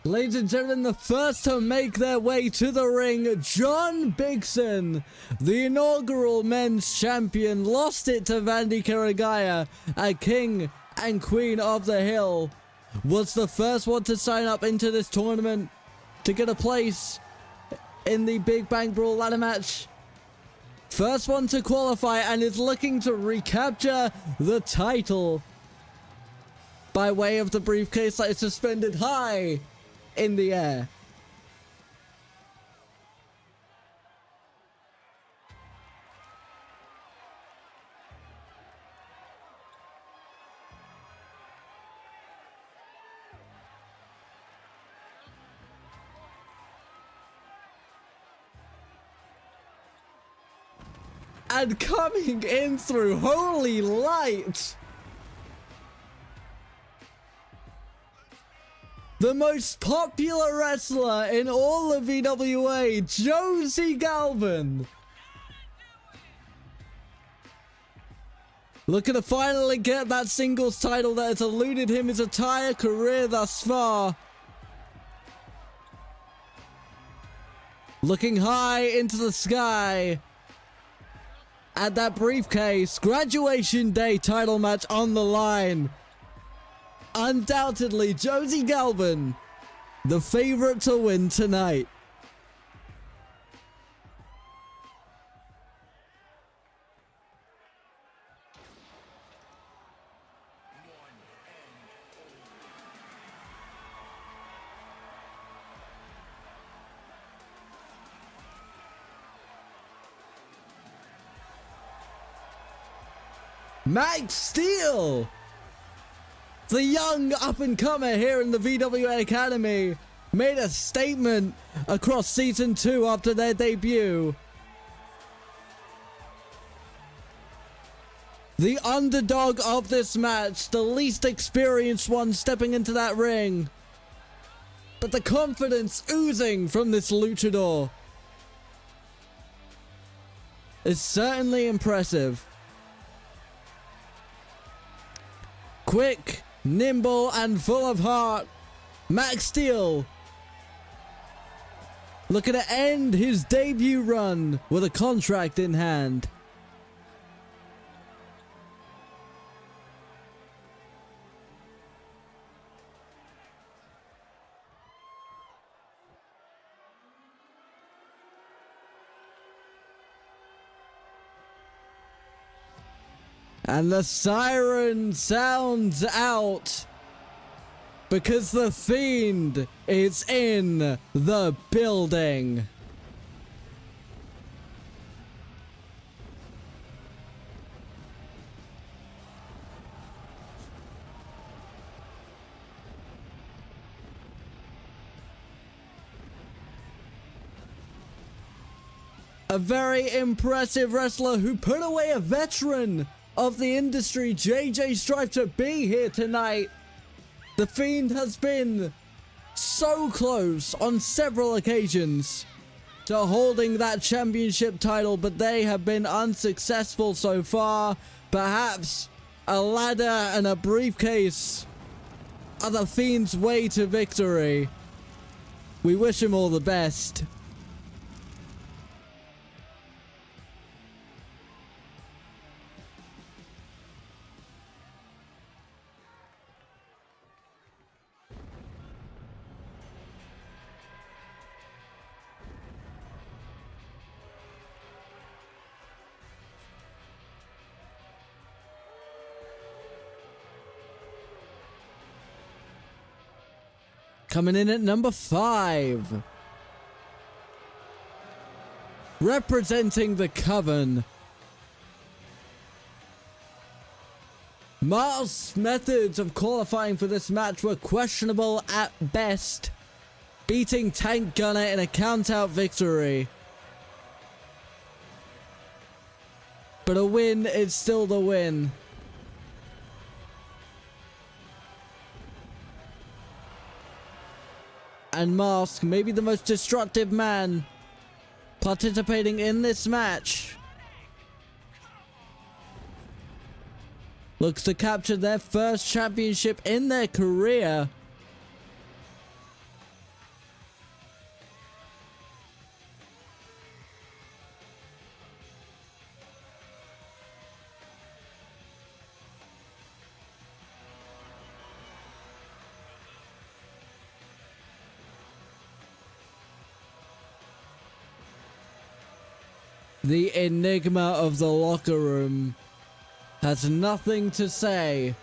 Ladies and gentlemen, the first to make their way to the ring, John Bigson, the inaugural men's champion, lost it to Vandy Karagaya, a king and queen of the hill, was the first one to sign up into this tournament to get a place in the Big Bang Brawl ladder match. First one to qualify and is looking to recapture the title by way of the briefcase that is suspended high in the air. And coming in through holy light, the most popular wrestler in all of VWA, Josie Galvin. Looking to finally get that singles title that has eluded him his entire career thus far. Looking high into the sky at that briefcase. Graduation day title match on the line. Undoubtedly, Josie Galvin, the favorite to win tonight. Max Steel, the young up-and-comer here in the VWA Academy, made a statement across Season 2 after their debut. The underdog of this match, the least experienced one stepping into that ring. But the confidence oozing from this luchador is certainly impressive. Quick, nimble, and full of heart, Max Steel looking to end his debut run with a contract in hand. And the siren sounds out because the Fiend is in the building. A very impressive wrestler who put away a veteran of the industry, JJ Strive, to be here tonight. The Fiend has been so close on several occasions to holding that championship title, but they have been unsuccessful so far. Perhaps a ladder and a briefcase are the Fiend's way to victory. We wish him all the best. Coming in at number 5, representing the Coven, Mars' methods of qualifying for this match were questionable at best, beating Tank Gunner in a count-out victory. But a win is still the win. And Mask, maybe the most destructive man participating in this match, looks to capture their first championship in their career. The enigma of the locker room has nothing to say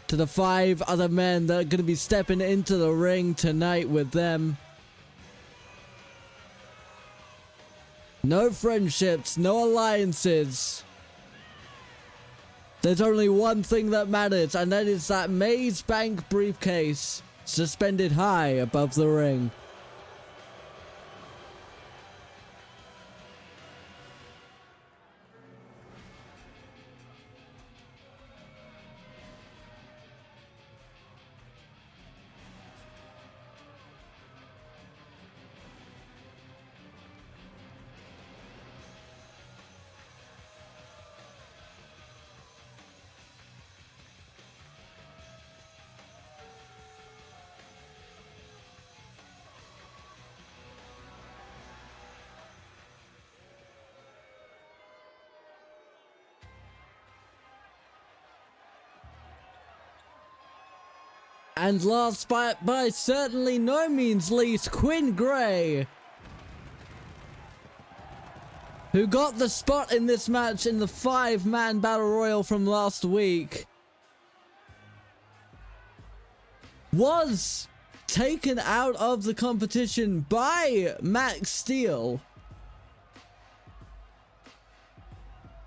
to the 5 other men that are going to be stepping into the ring tonight with them. No friendships, no alliances. There's only one thing that matters, and that is that Maze Bank briefcase suspended high above the ring. And last but by certainly no means least, Quinn Gray, who got the spot in this match in the 5-man battle royal from last week, was taken out of the competition by Max Steel.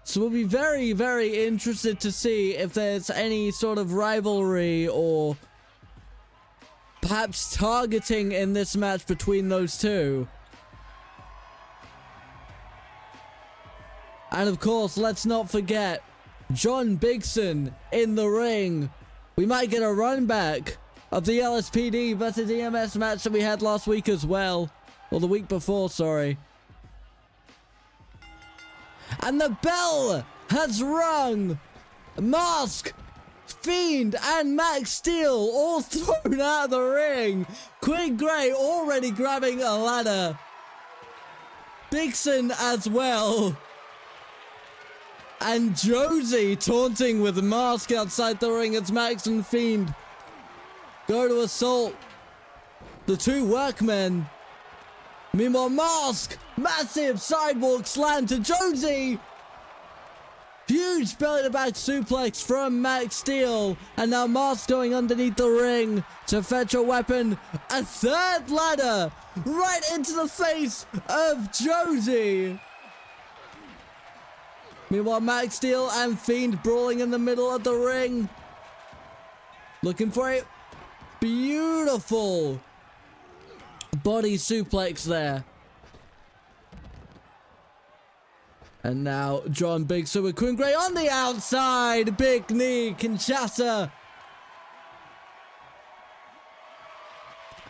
So we'll be very, very interested to see if there's any sort of rivalry or perhaps targeting in this match between those two. And of course, let's not forget John Bigson in the ring. We might get a run back of the LSPD versus EMS match that we had last week as well. Or the week before, sorry. And the bell has rung. Mask, Fiend, and Max Steel all thrown out of the ring. Quinn Gray already grabbing a ladder. Bigson as well. And Josie taunting with Mask outside the ring as Max and Fiend go to assault the two workmen. Meanwhile, Mask, massive sidewalk slam to Josie. Huge belly-to-back suplex from Max Steel. And now Mask going underneath the ring to fetch a weapon. A third ladder right into the face of Josie. Meanwhile, Max Steel and Fiend brawling in the middle of the ring. Looking for a beautiful body suplex there. And now John Bigson with Quinn Gray on the outside. Big knee, Kinshasa.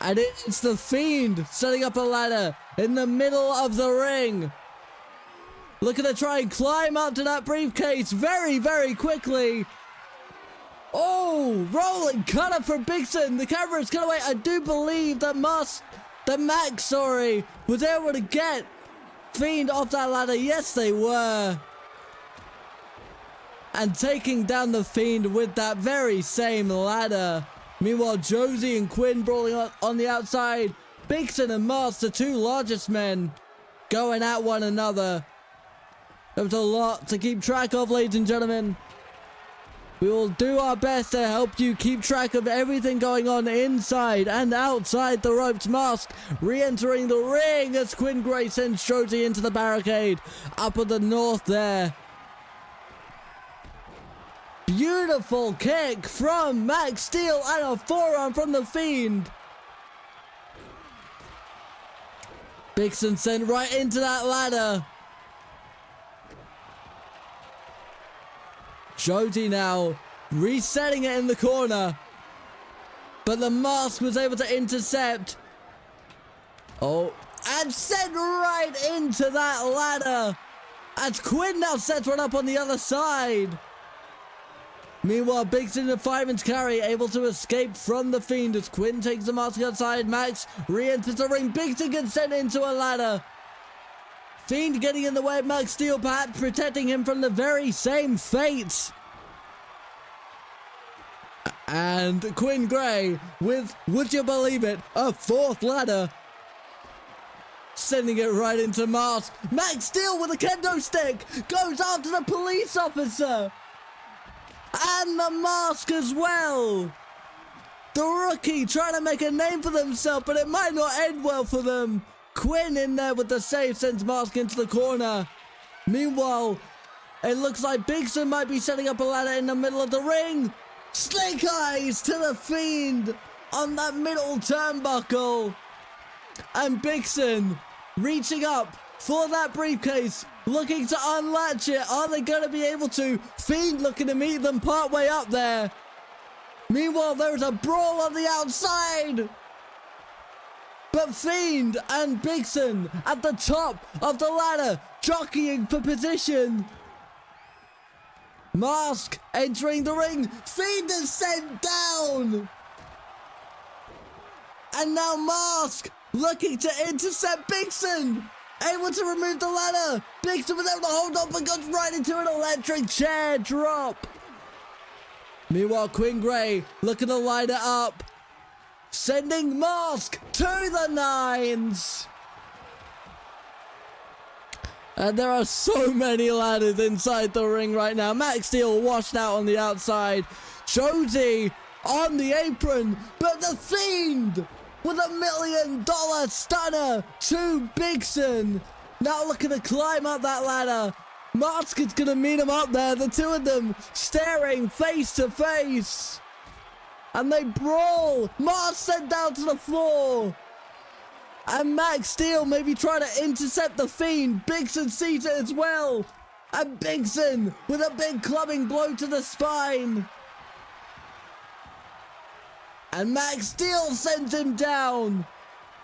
And it's the Fiend setting up a ladder in the middle of the ring. Looking to try and climb up to that briefcase very, very quickly. Oh, rolling cutter for Bigson. The camera's cut away. I do believe that Max, was able to get Fiend off that ladder. Yes, they were. And taking down the Fiend with that very same ladder. Meanwhile, Josie and Quinn brawling on the outside. Bigson and Mask, the two largest men, going at one another. There was a lot to keep track of, ladies and gentlemen. We will do our best to help you keep track of everything going on inside and outside the ropes. Mask re-entering the ring as Quinn Gray sends Josie into the barricade up at the north there. Beautiful kick from Max Steel and a forearm from the Fiend. Bigson sent right into that ladder. Josie now resetting it in the corner. But the Mask was able to intercept. Oh, and sent right into that ladder. As Quinn now sets one up on the other side. Meanwhile, Bigson and Fireman's Carry able to escape from the Fiend as Quinn takes the Mask outside. Max re-enters the ring. Bigson gets sent into a ladder. Fiend getting in the way of Max Steel, perhaps protecting him from the very same fate. And Quinn Gray with, would you believe it, a fourth ladder. sending it right into Mask. Max Steel with a kendo stick goes after the police officer. And the Mask as well. The rookie trying to make a name for themselves, but it might not end well for them. Quinn in there with the save sends Mask into the corner. Meanwhile, it looks like Bigson might be setting up a ladder in the middle of the ring. Snake Eyes to the Fiend on that middle turnbuckle. And Bigson reaching up for that briefcase, looking to unlatch it. Are they going to be able to? Fiend looking to meet them partway up there. Meanwhile, there's a brawl on the outside. But Fiend and Bigson at the top of the ladder, jockeying for position. Mask entering the ring. Fiend is sent down. And now Mask looking to intercept Bigson. Able to remove the ladder. Bigson was able to hold on, but goes right into an electric chair drop. Meanwhile, Quinn Gray looking to line it up. Sending Mask to the nines. And there are so many ladders inside the ring right now. Max Steel washed out on the outside. Josie on the apron. But the Fiend with $1 million stunner to Bigson. Now looking to climb up that ladder. Mask is going to meet him up there. The two of them staring face to face. And they brawl. Mask sent down to the floor. And Max Steel maybe trying to intercept the Fiend. Bigson sees it as well. And Bigson with a big clubbing blow to the spine. And Max Steel sends him down.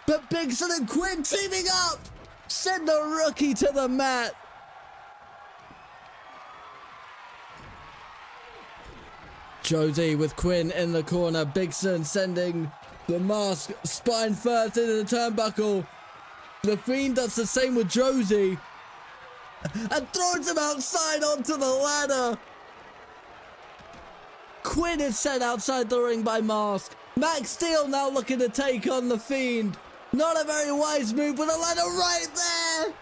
But Bigson and Quinn teaming up. Send the rookie to the mat. Josie with Quinn in the corner. Bigson sending the Mask spine first into the turnbuckle. The Fiend does the same with Josie. And throws him outside onto the ladder. Quinn is sent outside the ring by Mask. Max Steel now looking to take on the Fiend. Not a very wise move with a ladder right there.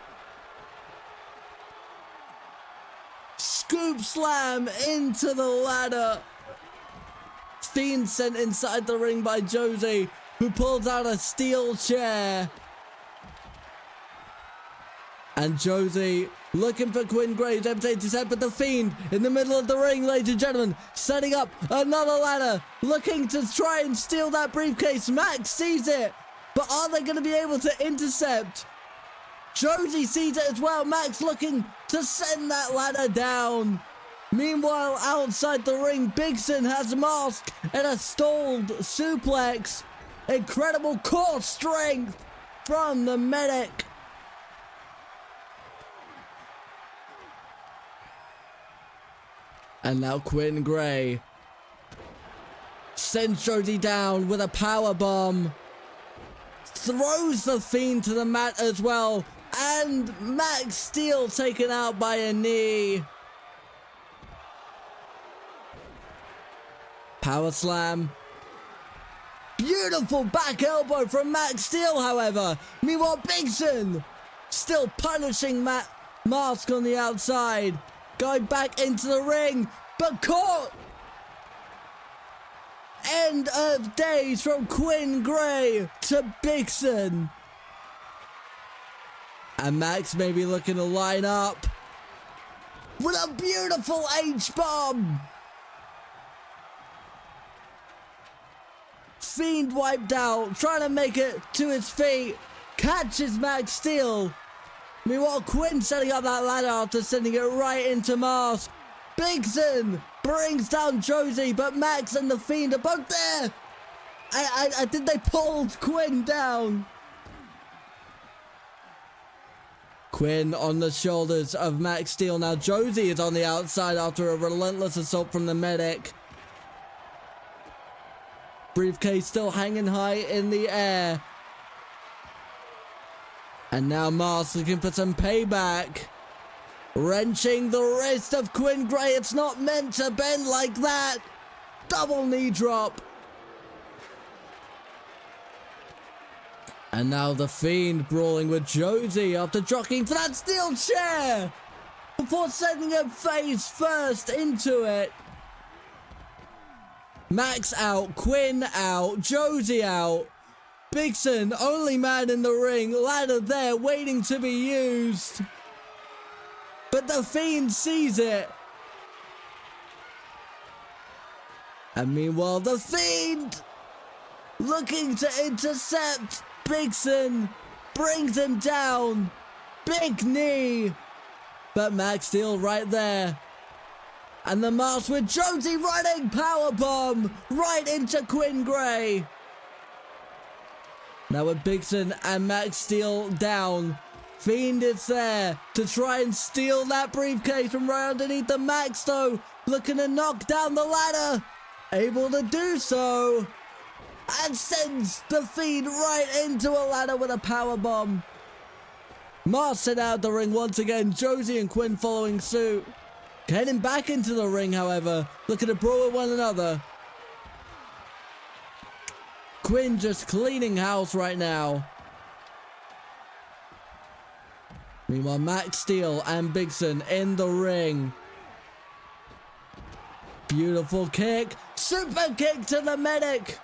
Scoop slam into the ladder. Fiend sent inside the ring by Josie, who pulls out a steel chair. And Josie looking for Quinn Graves, able to intercept, but the Fiend in the middle of the ring, ladies and gentlemen, setting up another ladder, looking to try and steal that briefcase. Max sees it, but are they going to be able to intercept? Josie sees it as well. Max looking to send that ladder down. Meanwhile, outside the ring, Bigson has Mask in a stalled suplex. Incredible core strength from the medic. And now Quinn Gray sends Josie down with a power bomb. Throws the Fiend to the mat as well. And Max Steel taken out by a knee. Power slam. Beautiful back elbow from Max Steel, however. Meanwhile, Bigson still punishing Mask on the outside. Going back into the ring, but caught. End of days from Quinn Gray to Bigson. And Max may be looking to line up with a beautiful H-bomb. Fiend wiped out, trying to make it to his feet. Catches Max Steel. Meanwhile, Quinn setting up that ladder after sending it right into Mask. Bigson brings down Josie, but Max and the Fiend are both there. I think they pulled Quinn down. Quinn on the shoulders of Max Steel. Now Josie is on the outside after a relentless assault from the medic. Briefcase still hanging high in the air. And now Mask looking for some payback. Wrenching the wrist of Quinn Gray. It's not meant to bend like that. Double knee drop. And now the Fiend brawling with Josie after jockeying for that steel chair before sending him face first into it. Max out, Quinn out, Josie out. Bigson, only man in the ring, ladder there waiting to be used. But the Fiend sees it. And meanwhile, the Fiend, looking to intercept Bigson, brings him down. Big knee. But Max Steel right there. And the mask with Josie running powerbomb right into Quinn Gray. Now with Bigson and Max Steel down, Fiend is there to try and steal that briefcase from right underneath the Max though, looking to knock down the ladder, able to do so, and sends the Fiend right into a ladder with a powerbomb. Mars sent out the ring once again, Josie and Quinn following suit. Heading back into the ring, however, looking to brawl with one another. Quinn just cleaning house right now. Meanwhile, Max Steel and Bigson in the ring. Beautiful kick. Super kick to the medic.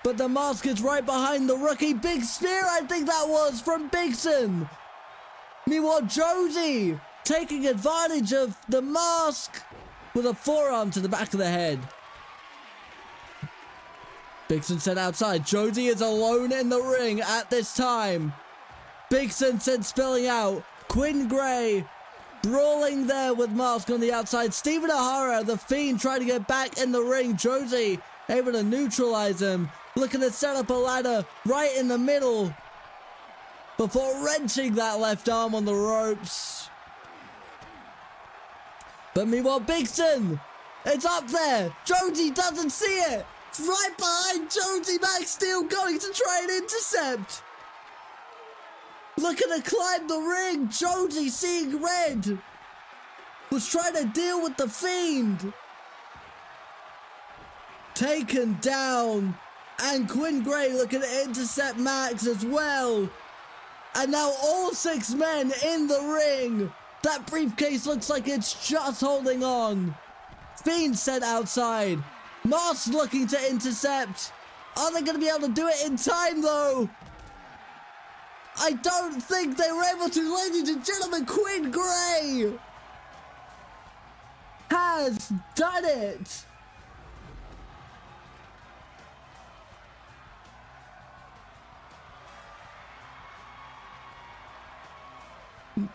But the mask is right behind the rookie. Big spear, I think that was, from Bigson. Meanwhile, Josie taking advantage of the mask with a forearm to the back of the head. Bigson sent outside. Josie is alone in the ring at this time. Bigson sent spilling out. Quinn Gray brawling there with mask on the outside. Stephen O'Hara, the Fiend, trying to get back in the ring. Josie able to neutralize him. Looking to set up a ladder right in the middle before wrenching that left arm on the ropes. But meanwhile, Bigson, it's up there. Josie doesn't see it. Right behind Josie, Max Steel going to try and intercept. Looking to climb the ring. Josie, seeing red, was trying to deal with the Fiend. Taken down. And Quinn Gray looking to intercept Max as well. And now all 6 men in the ring. That briefcase looks like it's just holding on. Fiend sent outside. Moss looking to intercept. Are they going to be able to do it in time though? I don't think they were able to, ladies and gentlemen. Quinn Gray has done it.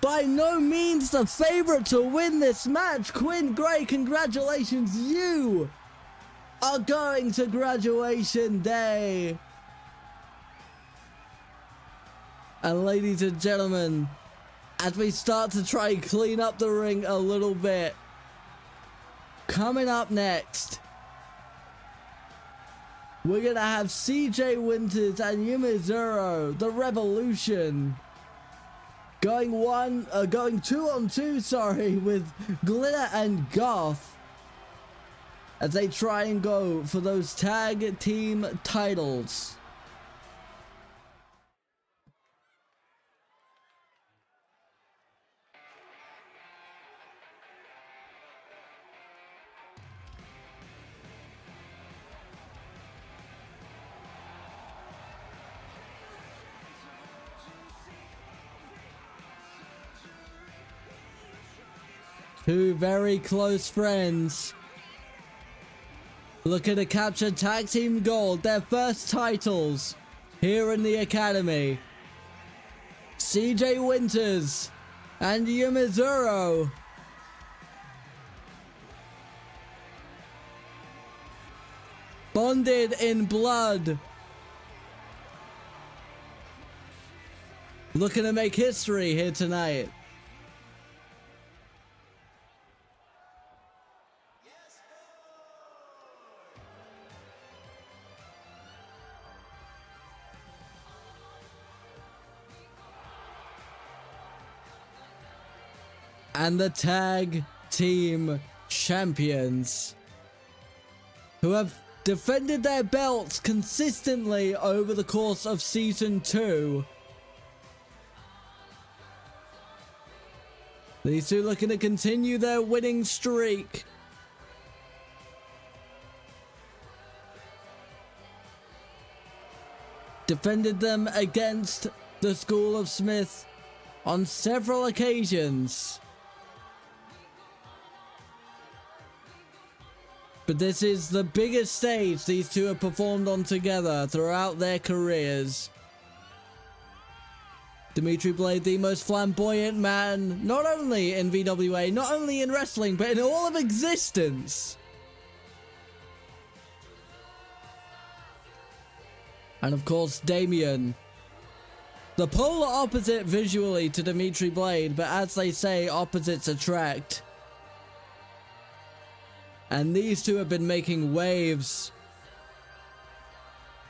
By no means the favorite to win this match. Quinn Gray, congratulations. You are going to graduation day. And ladies and gentlemen, as we start to try and clean up the ring a little bit, coming up next, we're going to have CJ Winters and Yumizuru, the Revolution, going 2-on-2, with Glitter and Goth, as they try and go for those tag team titles. Two very close friends looking to capture tag team gold, their first titles here in the academy. CJ Winters and Yumizuru. Bonded in blood. Looking to make history here tonight. And the tag team champions, who have defended their belts consistently over the course of Season 2. These two looking to continue their winning streak. Defended them against the School of Smith on several occasions. But this is the biggest stage these two have performed on together throughout their careers. Dimitri Blade, the most flamboyant man, not only in VWA, not only in wrestling, but in all of existence. And of course, Damien. The polar opposite visually to Dimitri Blade, but as they say, opposites attract. And these two have been making waves.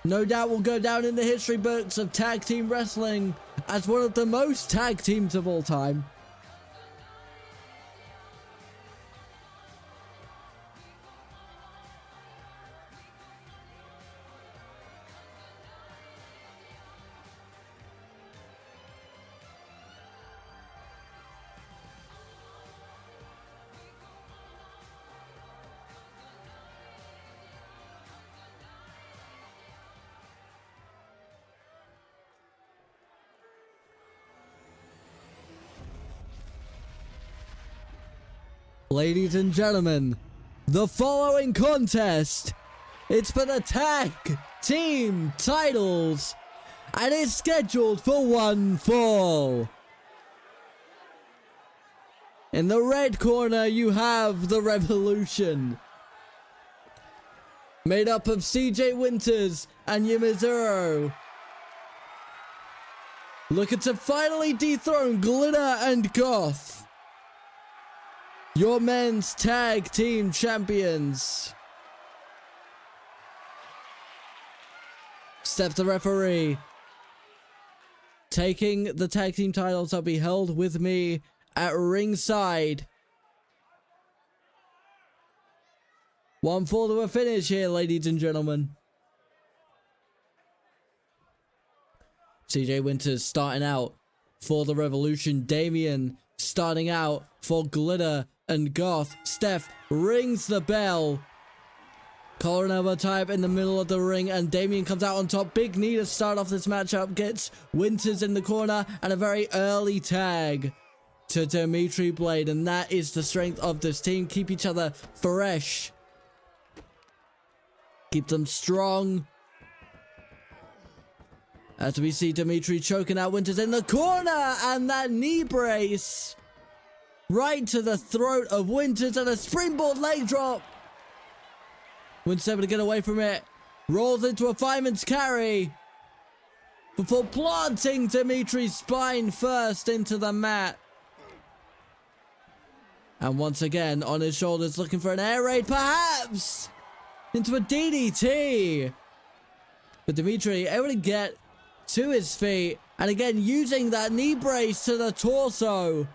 No doubt will go down in the history books of tag team wrestling as one of the most tag teams of all time. Ladies and gentlemen, the following contest, it's for the tag team titles, and it's scheduled for one fall. In the red corner, you have the Revolution, made up of CJ Winters and Yumizuru, looking to finally dethrone Glitter and Goth, your men's tag team champions. Steph, the referee, taking the tag team titles will be held with me at ringside. One fall to a finish here, ladies and gentlemen. CJ Winters starting out for the Revolution. Damien starting out for Glitter and Goth. Steph rings the bell. Collar and elbow tie up in the middle of the ring, and Damien comes out on top. Big knee to start off this matchup. Gets Winters in the corner, and a very early tag to Dimitri Blade. And that is the strength of this team. Keep each other fresh. Keep them strong. As we see Dimitri choking out Winters in the corner, and that knee brace right to the throat of Winters, and a springboard leg drop. Winters able to get away from it. Rolls into a fireman's carry before planting Dimitri's spine first into the mat. And once again on his shoulders, looking for an air raid, perhaps into a DDT. But Dimitri able to get to his feet, and again using that knee brace to the torso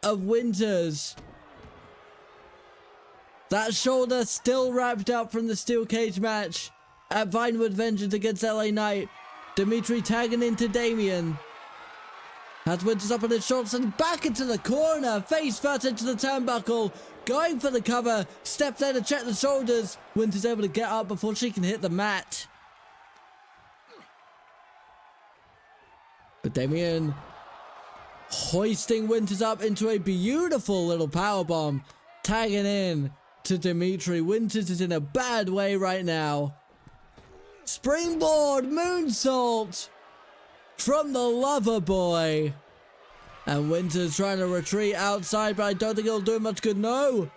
of Winters. That shoulder still wrapped up from the steel cage match at Vinewood Vengeance against LA Knight. Dimitri tagging into Damien. Has Winters up on his shoulders and back into the corner. Face first into the turnbuckle. Going for the cover. Step there to check the shoulders. Winters able to get up before she can hit the mat. But Damien hoisting Winters up into a beautiful little powerbomb. Tagging in to Dimitri. Winters is in a bad way right now. Springboard moonsault from the lover boy. And Winters trying to retreat outside, but I don't think it'll do much good. No.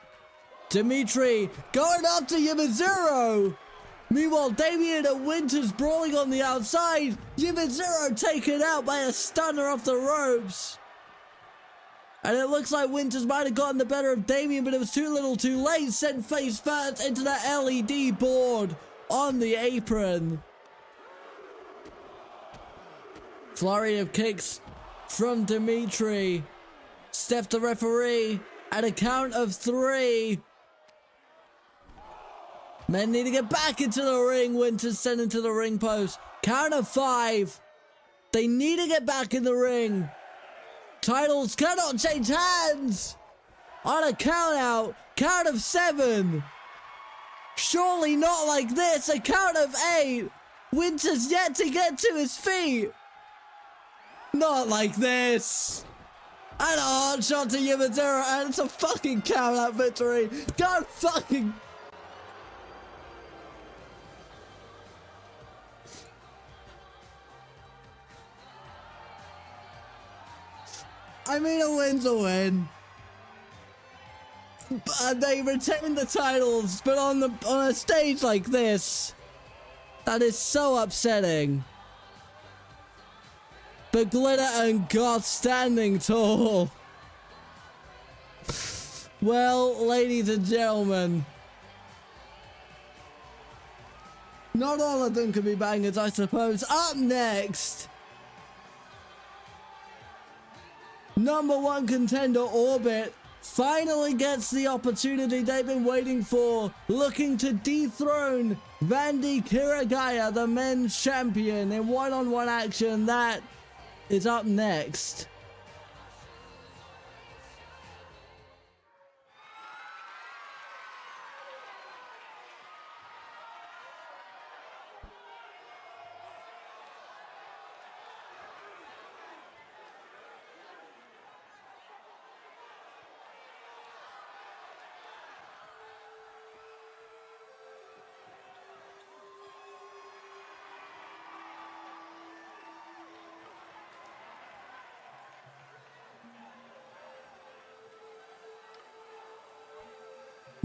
Dimitri going after Yumizuru. Meanwhile, Damien and Winters brawling on the outside. Yumizuru taken out by a stunner off the ropes. And it looks like Winters might have gotten the better of Damien, but it was too little too late. Sent face first into the LED board on the apron. Flurry of kicks from Dimitri. Steph, the referee, at a count of 3. Men need to get back into the ring. Winter's sent into the ring post. Count of 5. They need to get back in the ring. Titles cannot change hands. On a count out. Count of 7. Surely not like this. A count of 8. Winter's yet to get to his feet. Not like this. And a hard shot to Yamadera, and it's a fucking count out victory. God fucking... I mean, a win's a win. But they retain the titles, but on a stage like this, that is so upsetting. But Glitter and God standing tall. Well, ladies and gentlemen, not all of them can be bangers, I suppose. Up next, #1 contender Orbit finally gets the opportunity they've been waiting for, looking to dethrone Vandy Kiragaya, the men's champion, in one-on-one action. That is up next.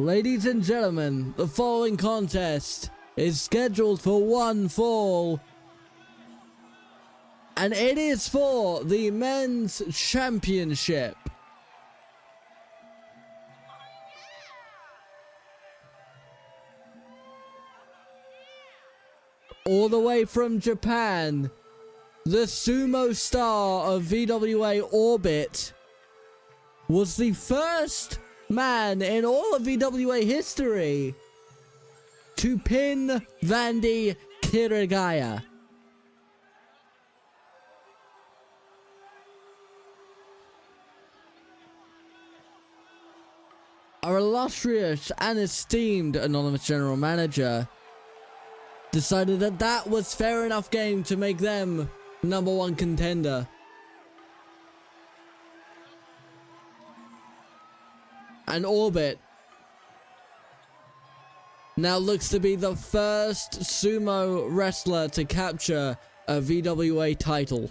Ladies and gentlemen, the following contest is scheduled for one fall, and it is for the men's championship. All the way from Japan, the sumo star of VWA Orbit was the first man in all of VWA history to pin Vandy Kiragaya. Our illustrious and esteemed anonymous general manager decided that that was fair enough game to make them #1 contender. And Orbit now looks to be the first sumo wrestler to capture a VWA title.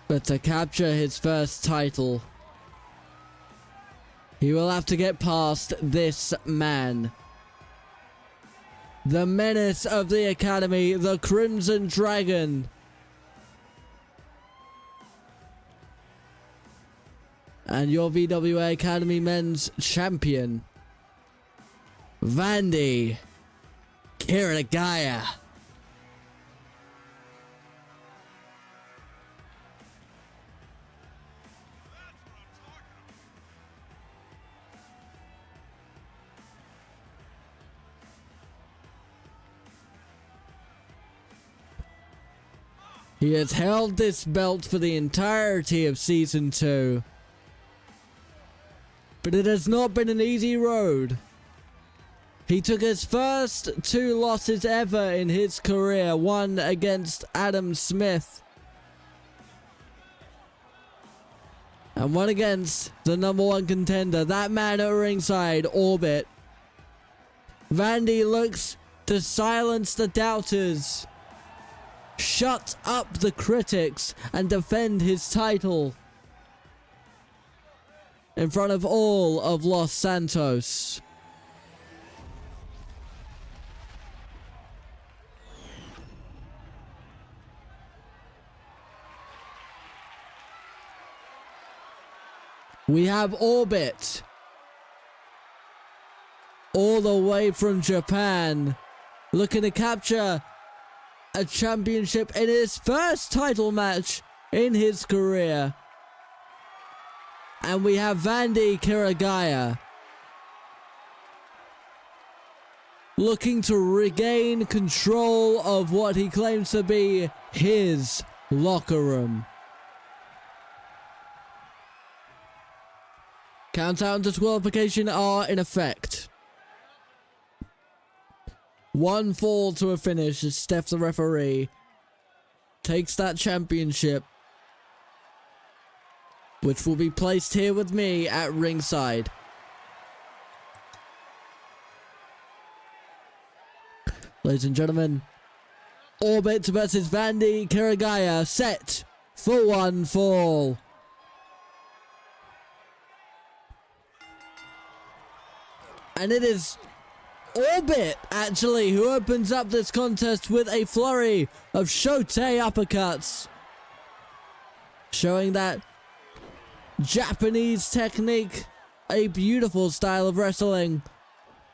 But to capture his first title, he will have to get past this man. The menace of the Academy, the Crimson Dragon. And your VWA Academy men's champion, Vandy Kiragaya. He has held this belt for the entirety of Season 2. But it has not been an easy road. He took his first 2 losses ever in his career, one against Adam Smith, and one against the #1 contender, that man at ringside, Orbit. Vandy looks to silence the doubters, shut up the critics, and defend his title in front of all of Los Santos. We have Orbit. All the way from Japan. Looking to capture a championship in his first title match in his career. And we have Vandy Kiragaya looking to regain control of what he claims to be his locker room. Countdown to qualification are in effect. One fall to a finish as Steph, the referee, takes that championship, which will be placed here with me at ringside. Ladies and gentlemen, Orbit versus Vandy Kiragaya, set for one fall. And it is Orbit, actually, who opens up this contest with a flurry of shote uppercuts, showing that Japanese technique, a beautiful style of wrestling.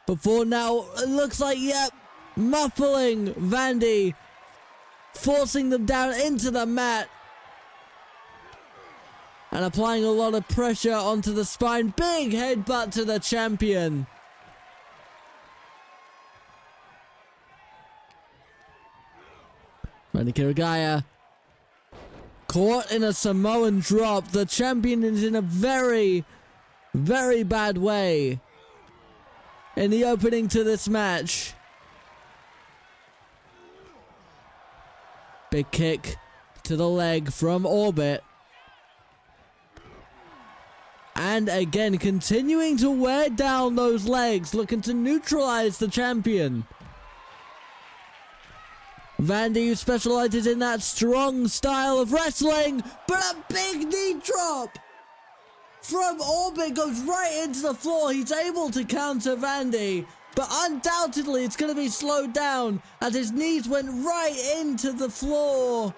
Before now, it looks like, yep, muffling Vandy, forcing them down into the mat, and applying a lot of pressure onto the spine. Big headbutt to the champion. Vandy Kiragaya caught in a Samoan drop. The champion is in a very, very bad way in the opening to this match. Big kick to the leg from Orbit. And again, continuing to wear down those legs, looking to neutralize the champion. Vandy, who specializes in that strong style of wrestling, but a big knee drop from Orbit goes right into the floor. He's able to counter Vandy, but undoubtedly it's going to be slowed down as his knees went right into the floor.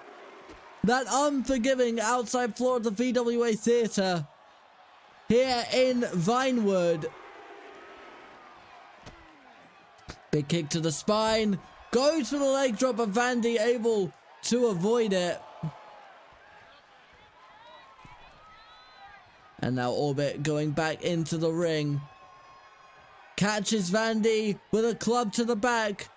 That unforgiving outside floor of the VWA Theatre here in Vinewood. Big kick to the spine. Goes for the leg drop, but Vandy able to avoid it. And now Orbit going back into the ring. Catches Vandy with a club to the back.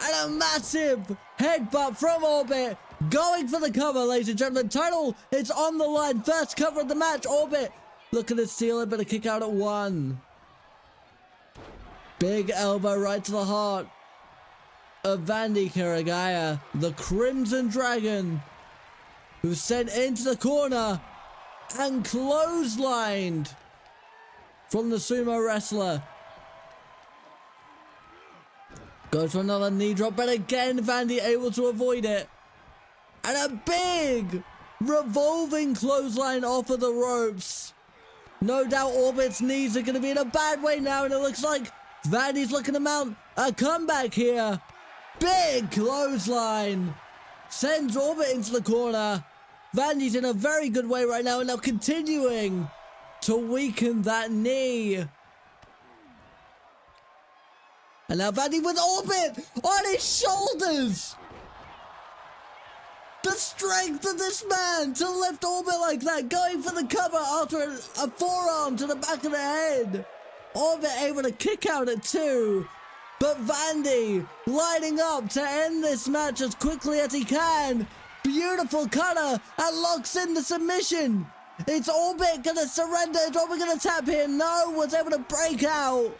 And a massive headbutt from Orbit. Going for the cover, ladies and gentlemen. Title is on the line. First cover of the match. Orbit looking to steal it, but a kick out at one. Big elbow right to the heart of Vandy Kiragaya, the Crimson Dragon, who's sent into the corner and clotheslined from the sumo wrestler. Goes for another knee drop, but again Vandy able to avoid it. And a big revolving clothesline off of the ropes. No doubt Orbit's knees are going to be in a bad way now, and it looks like Vandy's looking to mount a comeback here. Big clothesline sends Orbit into the corner. Vandy's in a very good way right now, and now continuing to weaken that knee. And now Vandy with Orbit on his shoulders. The strength of this man to lift Orbit like that, going for the cover after a forearm to the back of the head. Orbit able to kick out at two. But Vandy lining up to end this match as quickly as he can. Beautiful cutter and locks in the submission. It's Orbit gonna surrender. Is Orbit gonna tap him? No, was able to break out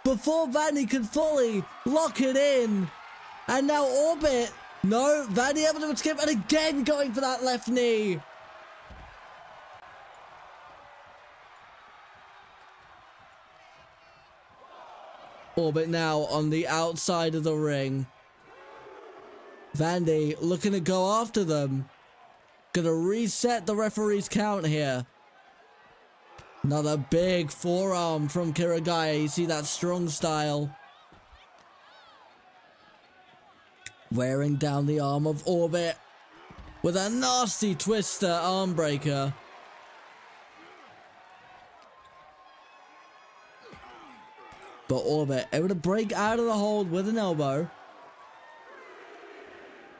before Vandy could fully lock it in. And now Orbit, no, Vandy able to skip and again going for that left knee. Orbit now on the outside of the ring. Vandy looking to go after them. Gonna reset the referee's count here. Another big forearm from Kiragaya. You see that strong style. Wearing down the arm of Orbit with a nasty twister arm breaker. But Orbit able to break out of the hold with an elbow.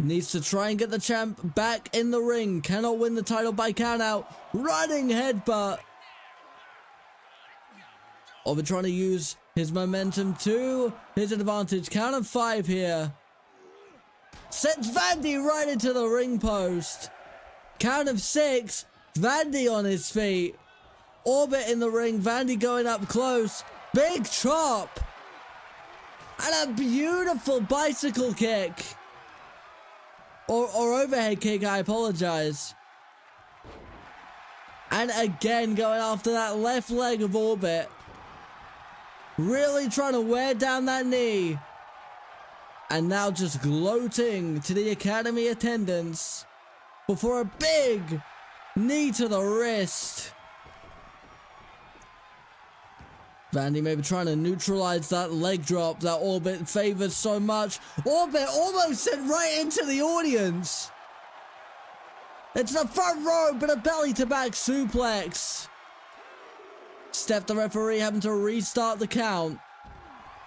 Needs to try and get the champ back in the ring. Cannot win the title by count out. Running headbutt. Orbit trying to use his momentum to his advantage. Count of 5 here. Sends Vandy right into the ring post. Count of 6. Vandy on his feet. Orbit in the ring. Vandy going up close. Big chop. And a beautiful bicycle kick. Or overhead kick, I apologize. And again going after that left leg of Orbit. Really trying to wear down that knee. And now just gloating to the Academy attendants before a big knee to the wrist. Vandy maybe trying to neutralize that leg drop that Orbit favors so much. Orbit almost sent right into the audience. It's the front row, but a belly to back suplex. Steph, the referee, having to restart the count.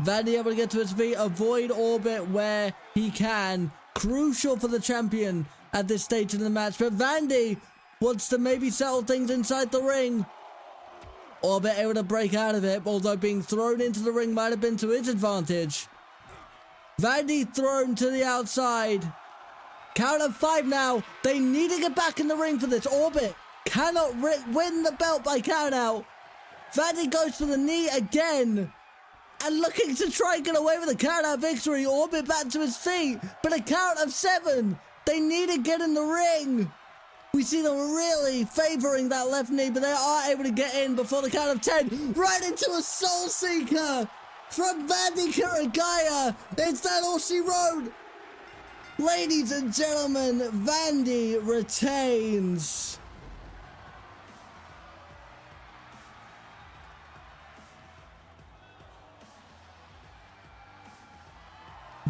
Vandy able to get to his feet, avoid Orbit where he can. Crucial for the champion at this stage in the match. But Vandy wants to maybe settle things inside the ring. Orbit able to break out of it, although being thrown into the ring might have been to his advantage. Vandy thrown to the outside. Count of 5 now. They need to get back in the ring for this. Orbit cannot win the belt by count out. Vandy goes for the knee again. And looking to try and get away with a count out victory. Orbit back to his feet. But a count of 7. They need to get in the ring. We see them really favoring that left knee, but they are able to get in before the count of 10. Right into a Soul Seeker from Vandy Kuragaya. Is that all she wrote? Ladies and gentlemen, Vandy retains.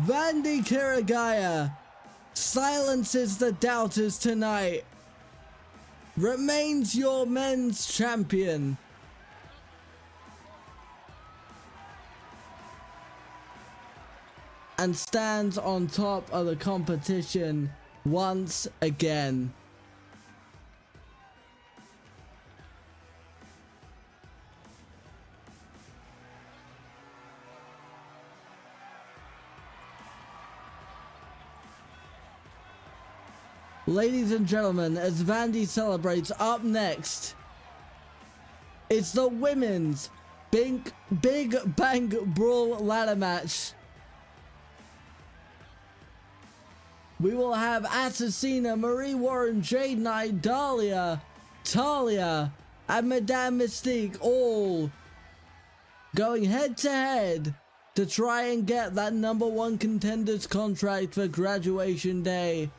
Vandy Kuragaya silences the doubters tonight. Remains your men's champion. And stands on top of the competition once again. Ladies and gentlemen, as Vandy celebrates, up next, it's the women's Big Bang Brawl ladder match. We will have Assassina, Marie Warren, Jade Knight, Dahlia, Talia, and Madame Mystique all going head to head to try and get that #1 contenders contract for graduation day.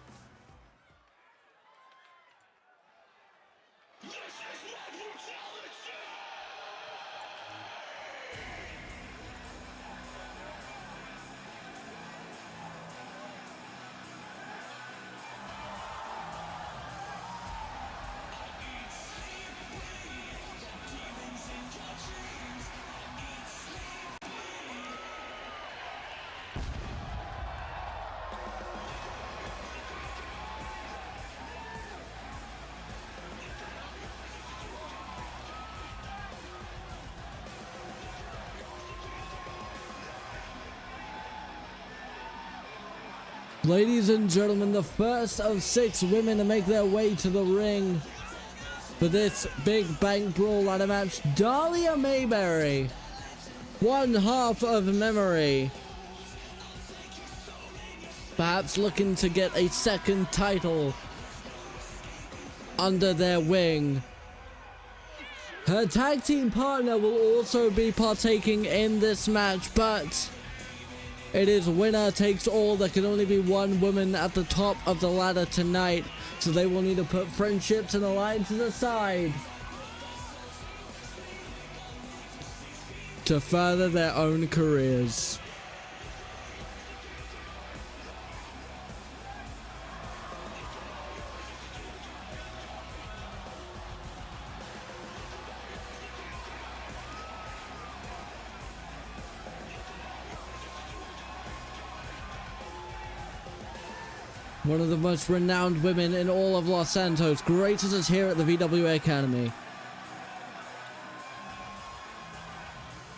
Ladies and gentlemen, the first of 6 women to make their way to the ring for this Big Bang Brawl ladder match. Dahlia Mayberry, one half of Memory. Perhaps looking to get a second title under their wing. Her tag team partner will also be partaking in this match, but it is winner takes all. There can only be one woman at the top of the ladder tonight, so they will need to put friendships and alliances aside to further their own careers. One of the most renowned women in all of Los Santos, graces us here at the VWA Academy.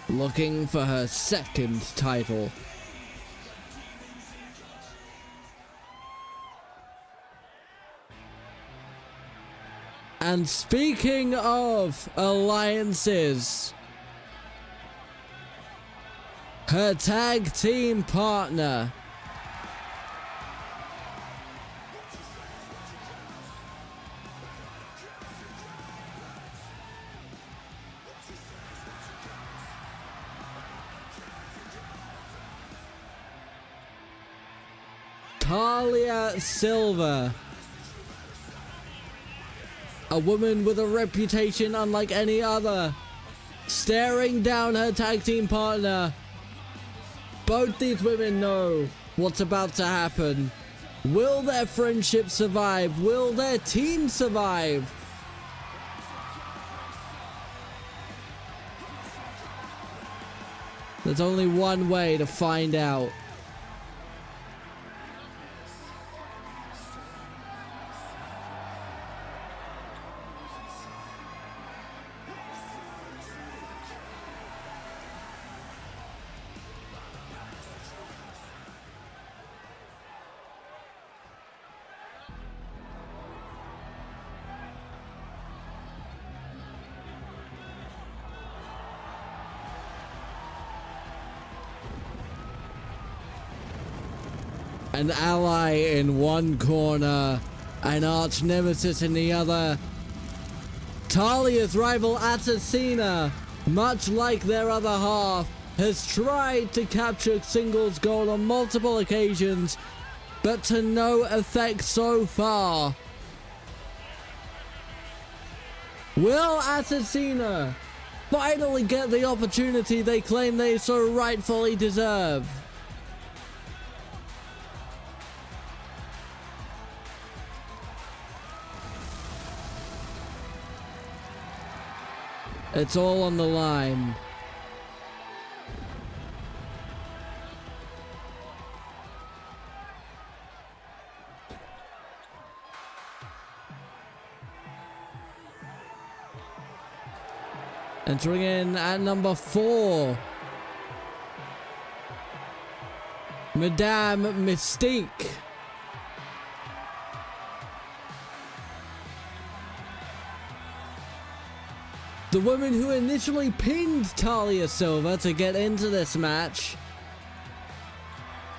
Looking for her second title. And speaking of alliances, her tag team partner, Talia Silva. A woman with a reputation unlike any other, staring down her tag team partner. Both these women know what's about to happen. Will their friendship survive? Will their team survive? There's only one way to find out. An ally in one corner, an arch nemesis in the other. Talia's rival Assassina, much like their other half, has tried to capture singles gold on multiple occasions, but to no effect so far. Will Assassina finally get the opportunity they claim they so rightfully deserve? It's all on the line. Entering in at number 4, Madame Mystique. The woman who initially pinned Talia Silva to get into this match.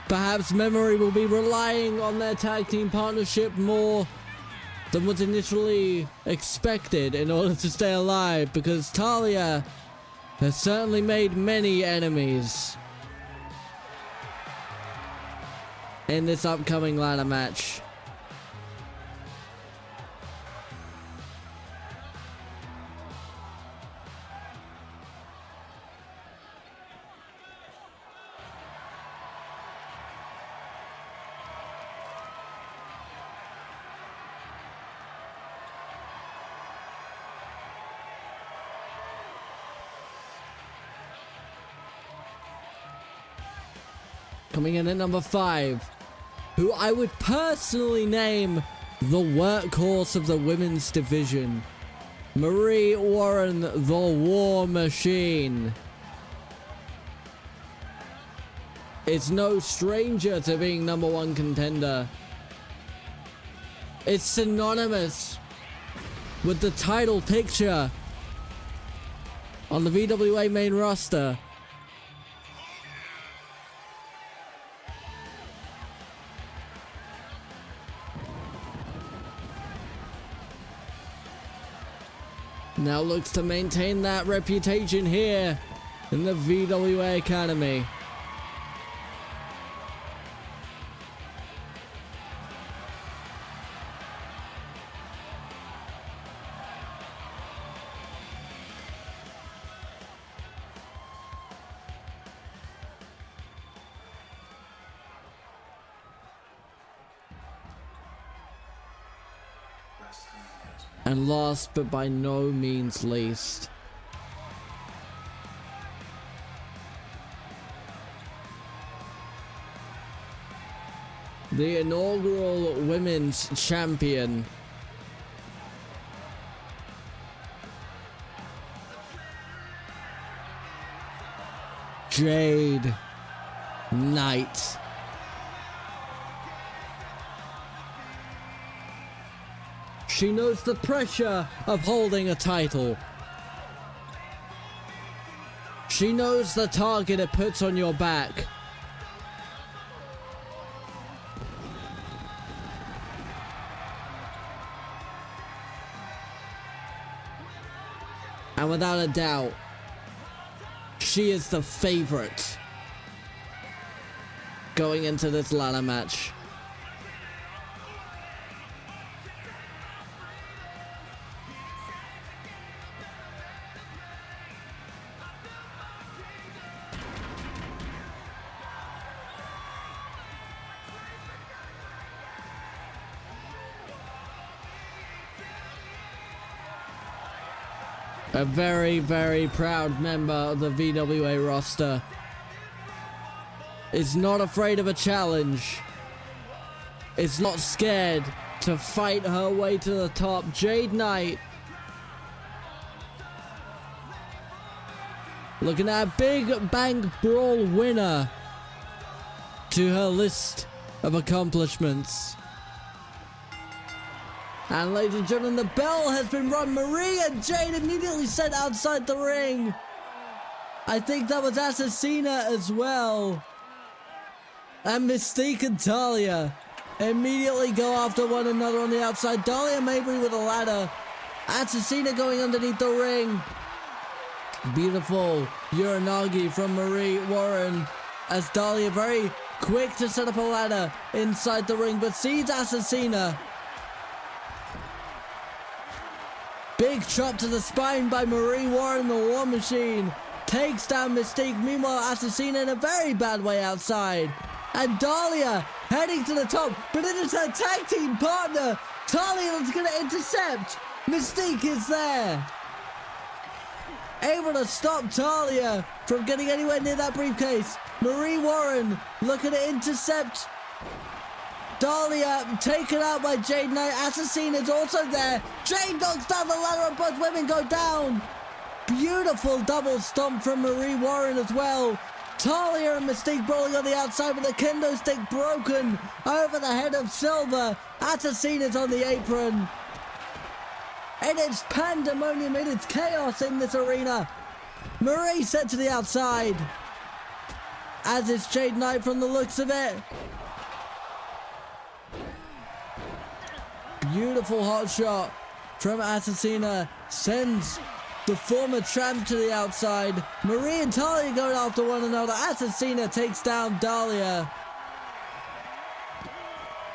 Perhaps memory will be relying on their tag team partnership more than was initially expected in order to stay alive, because Talia has certainly made many enemies in this upcoming ladder match. Coming in at number 5, who I would personally name the workhorse of the women's division, Marie Warren, the War Machine. It's no stranger to being number 1 contender. It's synonymous with the title picture on the VWA main roster. Now looks to maintain that reputation here in the VWA Academy. And last but by no means least, the inaugural women's champion. Jade Knight. She knows the pressure of holding a title. She knows the target it puts on your back. And without a doubt, she is the favorite going into this ladder match. A very, very proud member of the VWA roster. Is not afraid of a challenge. Is not scared to fight her way to the top. Jade Knight. Looking at a Big Bank Brawl winner to her list of accomplishments. And ladies and gentlemen, the bell has been rung. Marie and Jade immediately sent outside the ring. I think that was Assassina as well. And Mystique and Talia immediately go after one another on the outside. Dahlia Mabry with a ladder. Assassina going underneath the ring. Beautiful Uranagi from Marie Warren. As Dahlia very quick to set up a ladder inside the ring, but sees Assassina. Big chop to the spine by Marie Warren, the War Machine. Takes down Mystique. Meanwhile, Assassina in a very bad way outside. And Dahlia heading to the top, but it is her tag team partner, Talia, that's going to intercept. Mystique is there. Able to stop Talia from getting anywhere near that briefcase. Marie Warren looking to intercept Dahlia, taken out by Jade Knight. Assassina is also there. Jade knocks down the ladder and both women go down. Beautiful double stomp from Marie Warren as well. Talia and Mystique brawling on the outside with a kendo stick broken over the head of Silver. Assassina's on the apron. And it's pandemonium, it is chaos in this arena. Marie sent to the outside. As is Jade Knight from the looks of it. Beautiful hot shot from Assassina. Sends the former champ to the outside. Marie and Talia going after one another. Assassina takes down Dahlia.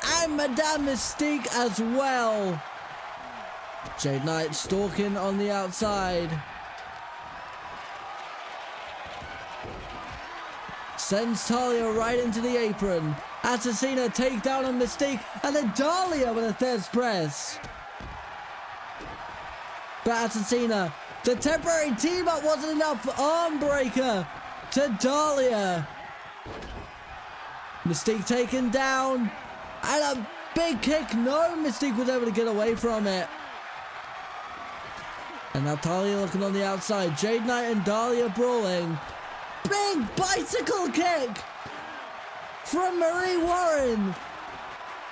And Madame Mystique as well. Jade Knight stalking on the outside. Sends Talia right into the apron. Assassina takedown on Mystique, and then Dahlia with a third press. But Assassina, the temporary team up wasn't enough. Arm breaker to Dahlia. Mystique taken down, and a big kick. No, Mystique was able to get away from it. And now Talia looking on the outside. Jade Knight and Dahlia brawling. Big bicycle kick from Marie Warren.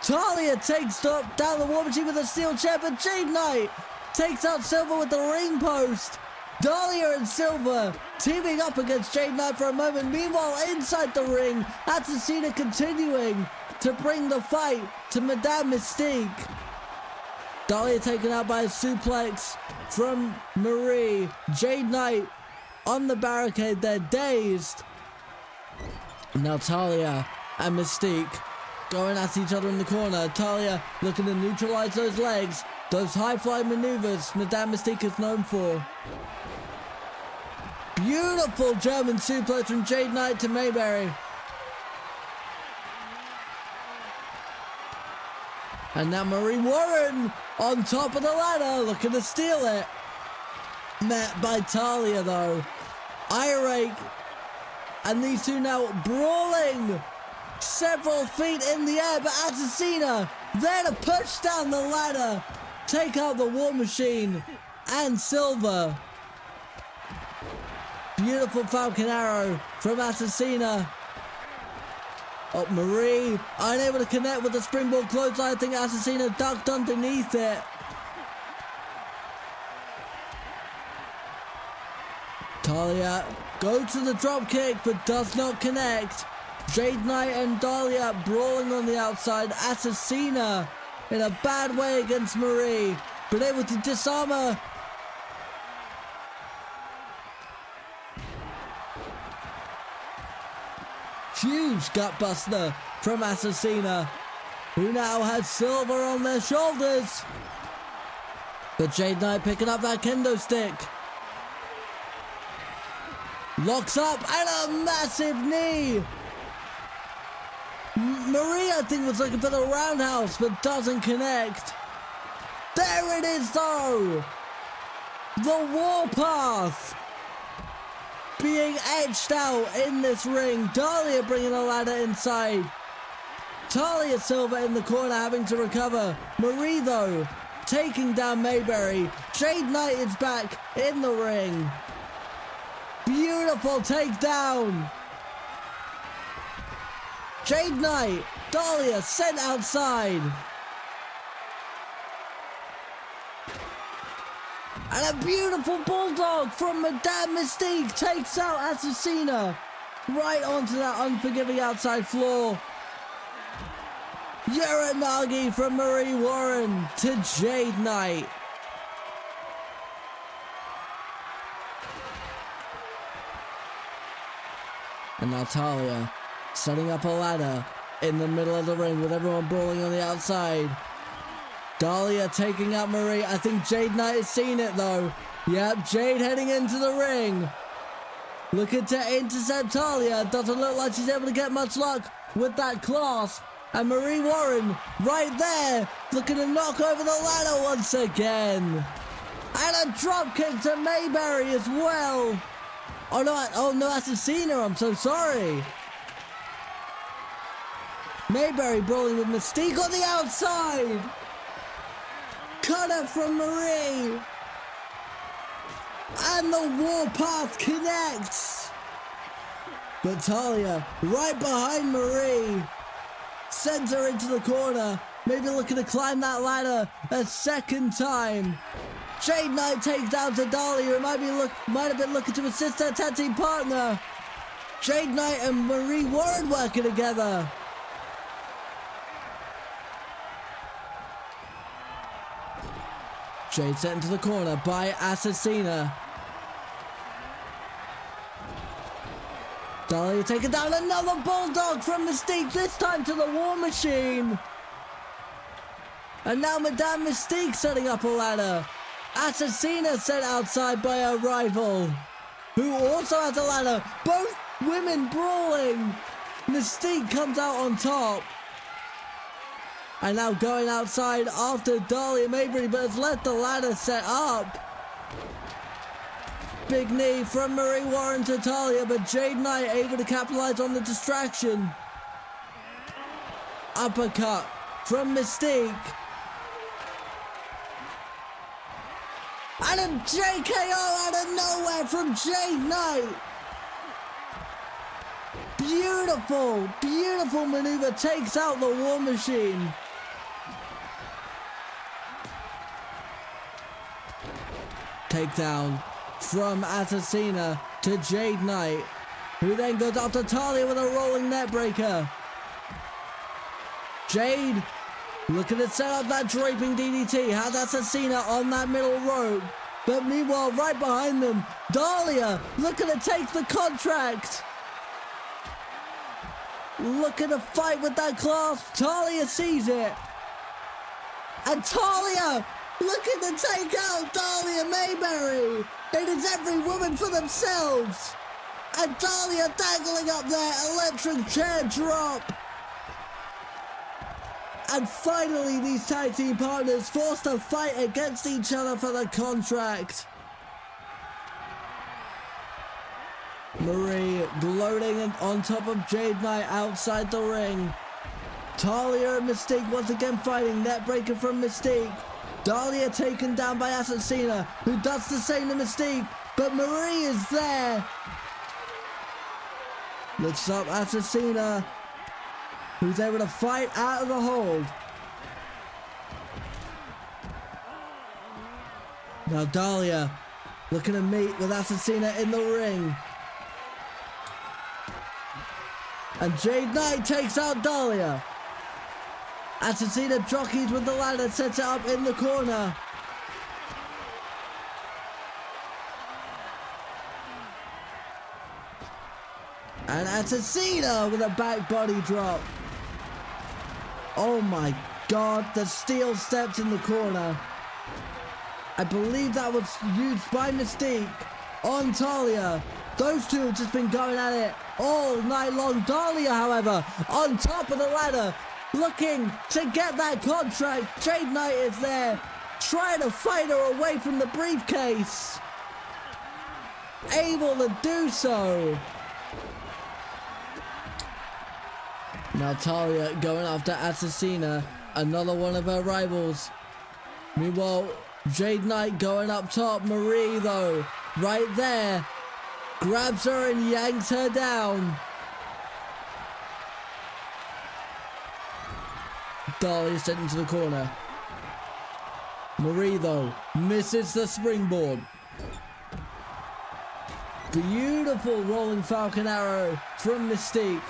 Talia takes down the War Machine with a steel chair, but Jade Knight takes out Silver with the ring post. Dahlia and Silver teaming up against Jade Knight for a moment. Meanwhile, inside the ring, Assassina continuing to bring the fight to Madame Mystique. Dahlia taken out by a suplex from Marie. Jade Knight on the barricade, they're dazed. Now Talia and Mystique going at each other in the corner. Talia looking to neutralize those legs, those high-fly maneuvers Madame Mystique is known for. Beautiful German suplex from Jade Knight to Mayberry. And now Marie Warren on top of the ladder looking to steal it. Met by Talia though. Eye rake. And these two now brawling several feet in the air, but Assassina there to push down the ladder, take out the War Machine and Silver. Beautiful Falcon Arrow from Assassina. Oh, Marie unable to connect with the springboard clothesline. I think Assassina ducked underneath it. Talia goes to the drop kick but does not connect. Jade Knight and Dahlia brawling on the outside. Assassina in a bad way against Marie, but able to disarm her. Huge gutbuster from Assassina, who now has Silver on their shoulders. But Jade Knight picking up that kendo stick. Locks up and a massive knee. Marie, I think, was looking for the roundhouse, but doesn't connect. There it is, though. The Warpath being edged out in this ring. Dahlia bringing a ladder inside. Talia Silver in the corner having to recover. Marie, though, taking down Mayberry. Jade Knight is back in the ring. Beautiful takedown. Jade Knight, Dahlia sent outside. And a beautiful bulldog from Madame Mystique takes out Assassina right onto that unforgiving outside floor. Uranagi from Marie Warren to Jade Knight. And now Talia setting up a ladder in the middle of the ring with everyone brawling on the outside. Dahlia taking out Marie. I think Jade Knight has seen it though. Yep, Jade heading into the ring. Looking to intercept Talia. Doesn't look like she's able to get much luck with that clasp. And Marie Warren right there, looking to knock over the ladder once again. And a drop kick to Mayberry as well. Oh no, Assassina, I'm so sorry. Mayberry brawling with Mystique on the outside. Cutter from Marie. And the Warpath connects. But Talia right behind Marie. Sends her into the corner. Maybe looking to climb that ladder a second time. Jade Knight takes down to Dahlia, who might have been looking to assist her tag team partner. Jade Knight and Marie Warren working together. Jade sent into the corner by Assassina. Dahlia taking down another bulldog from Mystique, this time to the War Machine. And now Madame Mystique setting up a ladder. Assassina sent outside by her rival, who also has a ladder. Both women brawling. Mystique comes out on top. And now going outside after Dahlia Mayberry, but has left the ladder set up. Big knee from Marie Warren to Talia, but Jade Knight able to capitalize on the distraction. Uppercut from Mystique. And a JKO out of nowhere from Jade Knight. Beautiful, beautiful maneuver, takes out the War Machine. Takedown from Assassina to Jade Knight, who then goes after Talia with a rolling net breaker. Jade looking to set up that draping DDT, has Assassina on that middle rope. But meanwhile, right behind them, Dahlia looking to take the contract. Looking to fight with that clasp. Talia sees it. And Talia looking to take out Dahlia Mayberry. It is every woman for themselves. And Dahlia dangling up there, electric chair drop. And finally, these tag team partners forced to fight against each other for the contract. Marie gloating in jump on top of Jade Knight outside the ring. Talia and Mystique once again fighting. Net breaker from Mystique. Dahlia taken down by Assassina, who does the same to Mystique, but Marie is there. Lifts up Assassina, who's able to fight out of the hold. Now Dahlia looking to meet with Assassina in the ring. And Jade Knight takes out Dahlia. Assassina jockeys with the ladder, sets it up in the corner. And Assassina with a back body drop. Oh my god, the steel steps in the corner. I believe that was used by Mystique on Talia. Those two have just been going at it all night long. Dahlia, however, on top of the ladder, looking to get that contract. Jade Knight is there, trying to fight her away from the briefcase. Able to do so. Now Talia going after Assassina, another one of her rivals. Meanwhile, Jade Knight going up top. Marie, though, right there, grabs her and yanks her down. Dahlia sent into the corner. Marie, though, misses the springboard. Beautiful rolling Falcon Arrow from Mystique.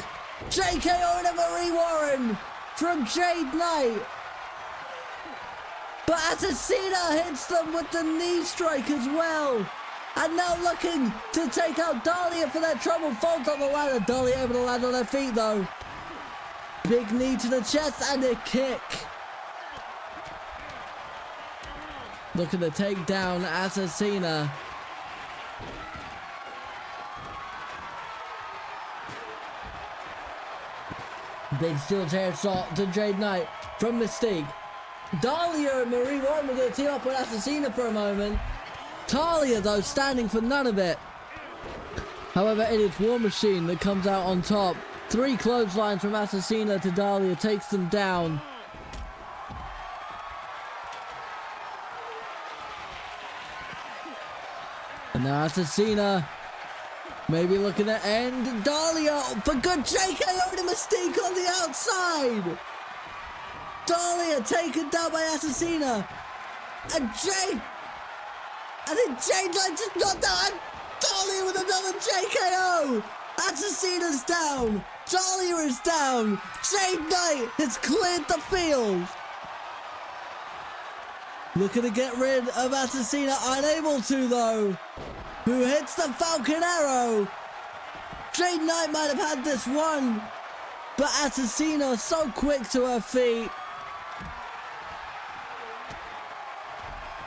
JKO to Marie Warren from Jade Knight. But Assassina hits them with the knee strike as well. And now looking to take out Dahlia for their trouble. Falls on the ladder. Dahlia able to land on her feet though. Big knee to the chest and a kick. Looking to take down Assassina. Big steel chair shot to Jade Knight from Mystique. Dahlia and Marie Warren were going to team up with Assassina for a moment. Talia, though, standing for none of it. However, it is War Machine that comes out on top. 3 clotheslines from Assassina to Dahlia takes them down. And now Assassina maybe looking to end. Dahlia for good. JKO to Mystique on the outside. Dahlia taken down by Assassina. And Jade. I think Jade Knight just knocked down. Dahlia with another JKO. Assassina's down. Dahlia is down. Jade Knight has cleared the field. Looking to get rid of Assassina. Unable to though. Who hits the Falcon Arrow. Jade Knight might have had this one. But Assassina so quick to her feet.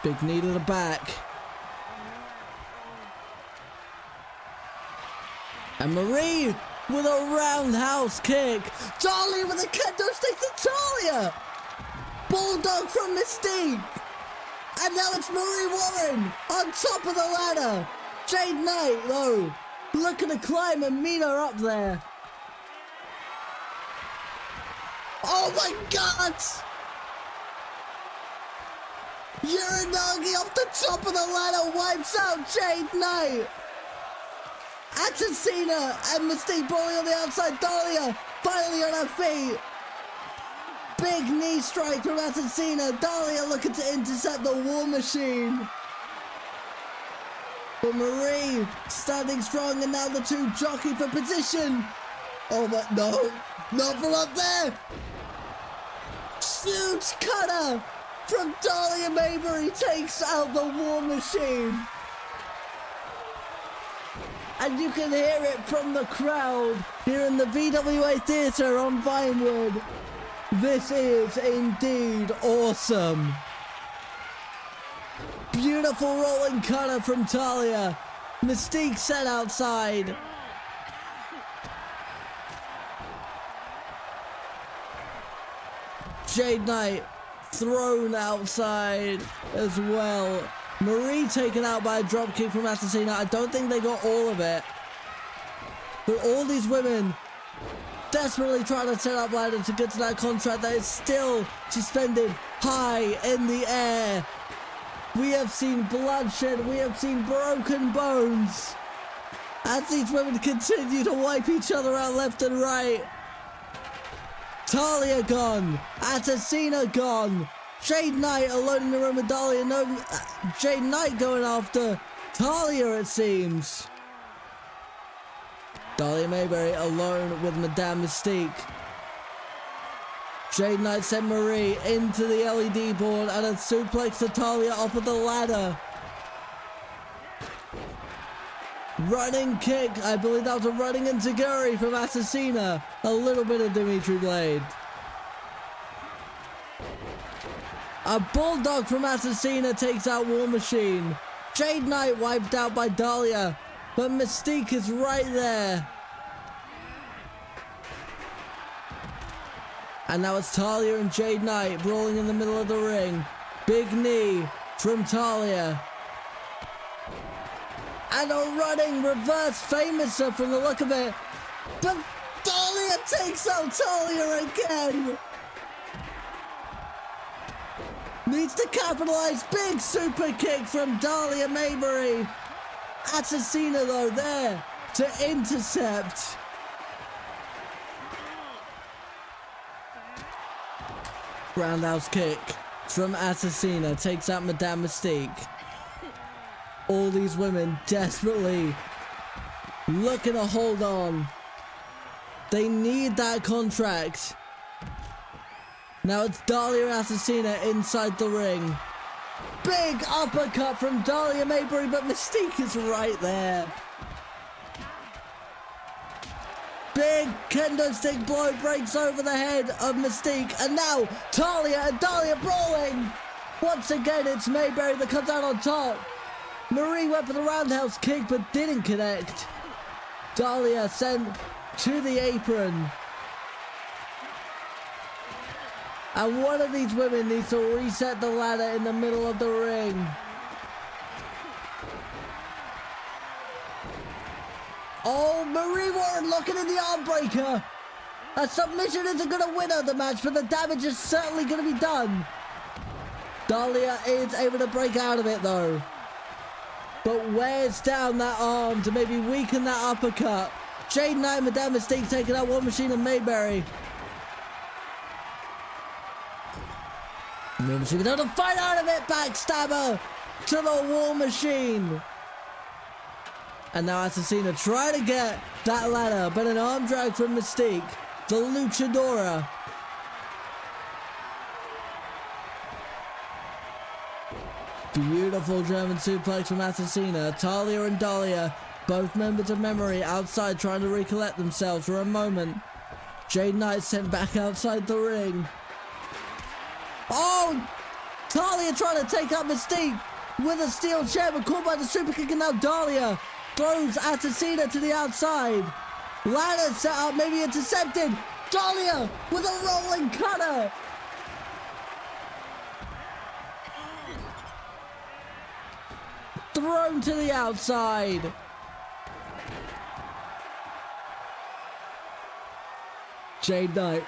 Big knee to the back. And Marie with a roundhouse kick. Dahlia with a kendo stick to Talia. Bulldog from Mystique. And now it's Marie Warren on top of the ladder. Jade Knight, though, looking to climb and meet her up there. Oh my god! Uranagi off the top of the ladder wipes out Jade Knight. Assassina and Mystique brawling on the outside. Dahlia finally on her feet. Big knee strike from Assassina. Dahlia looking to intercept the War Machine. But Marie standing strong and now the two jockey for position. Oh but no, not from up there. Huge cutter from Dahlia Maybury takes out the War Machine. And you can hear it from the crowd here in the VWA Theatre on Vinewood. This is indeed awesome. Beautiful rolling cutter from Talia. Mystique set outside. Jade Knight thrown outside as well. Marie taken out by a dropkick from Assassina. I don't think they got all of it. But all these women desperately trying to set up ladder to get to that contract that is still suspended high in the air. We have seen bloodshed, we have seen broken bones as these women continue to wipe each other out left and right. Talia gone, Atasina gone, Jade Knight alone in the room with Dahlia. No, Jade Knight going after Talia, it seems. Dahlia Mayberry alone with Madame Mystique. Jade Knight sent Marie into the LED board and a suplex to Talia off of the ladder. Running kick, I believe that was a running enziguri from Assassina. A little bit of Dimitri Blade. A bulldog from Assassina takes out War Machine. Jade Knight wiped out by Dahlia, but Mystique is right there. And now it's Talia and Jade Knight brawling in the middle of the ring. Big knee from Talia. And a running reverse famouser from the look of it. But Dahlia takes out Talia again. Needs to capitalize. Big super kick from Dahlia Mayberry. Assassina though there to intercept. Roundhouse kick from Assassina takes out Madame Mystique. All these women desperately looking to hold on. They need that contract. Now it's Dahlia and Assassina inside the ring. Big uppercut from Dahlia Mayberry, but Mystique is right there. Big kendo stick blow breaks over the head of Mystique. And now Talia and Dahlia brawling. Once again, it's Mayberry that comes out on top. Marie went for the roundhouse kick but didn't connect. Dahlia sent to the apron. And one of these women needs to reset the ladder in the middle of the ring. Oh, Marie Warren looking in the arm breaker. A submission isn't going to win her the match, but the damage is certainly going to be done. Dahlia is able to break out of it though. But wears down that arm to maybe weaken that uppercut. Jade Knight and Madame Mystique taking out War Machine and Mayberry. War Machine without a fight out of it. Backstabber to the War Machine. And now Assassina trying to get that ladder, but an arm drag from Mystique, the luchadora. Beautiful German suplex from Assassina. Talia and Dahlia, both members of Memory, outside trying to recollect themselves for a moment. Jade Knight sent back outside the ring. Oh! Talia trying to take out Mystique with a steel chair, but caught by the super kick, and now Dahlia throws Assassina to the outside. Ladder set up, maybe intercepted. Dahlia with a rolling cutter. Thrown to the outside. Jade Knight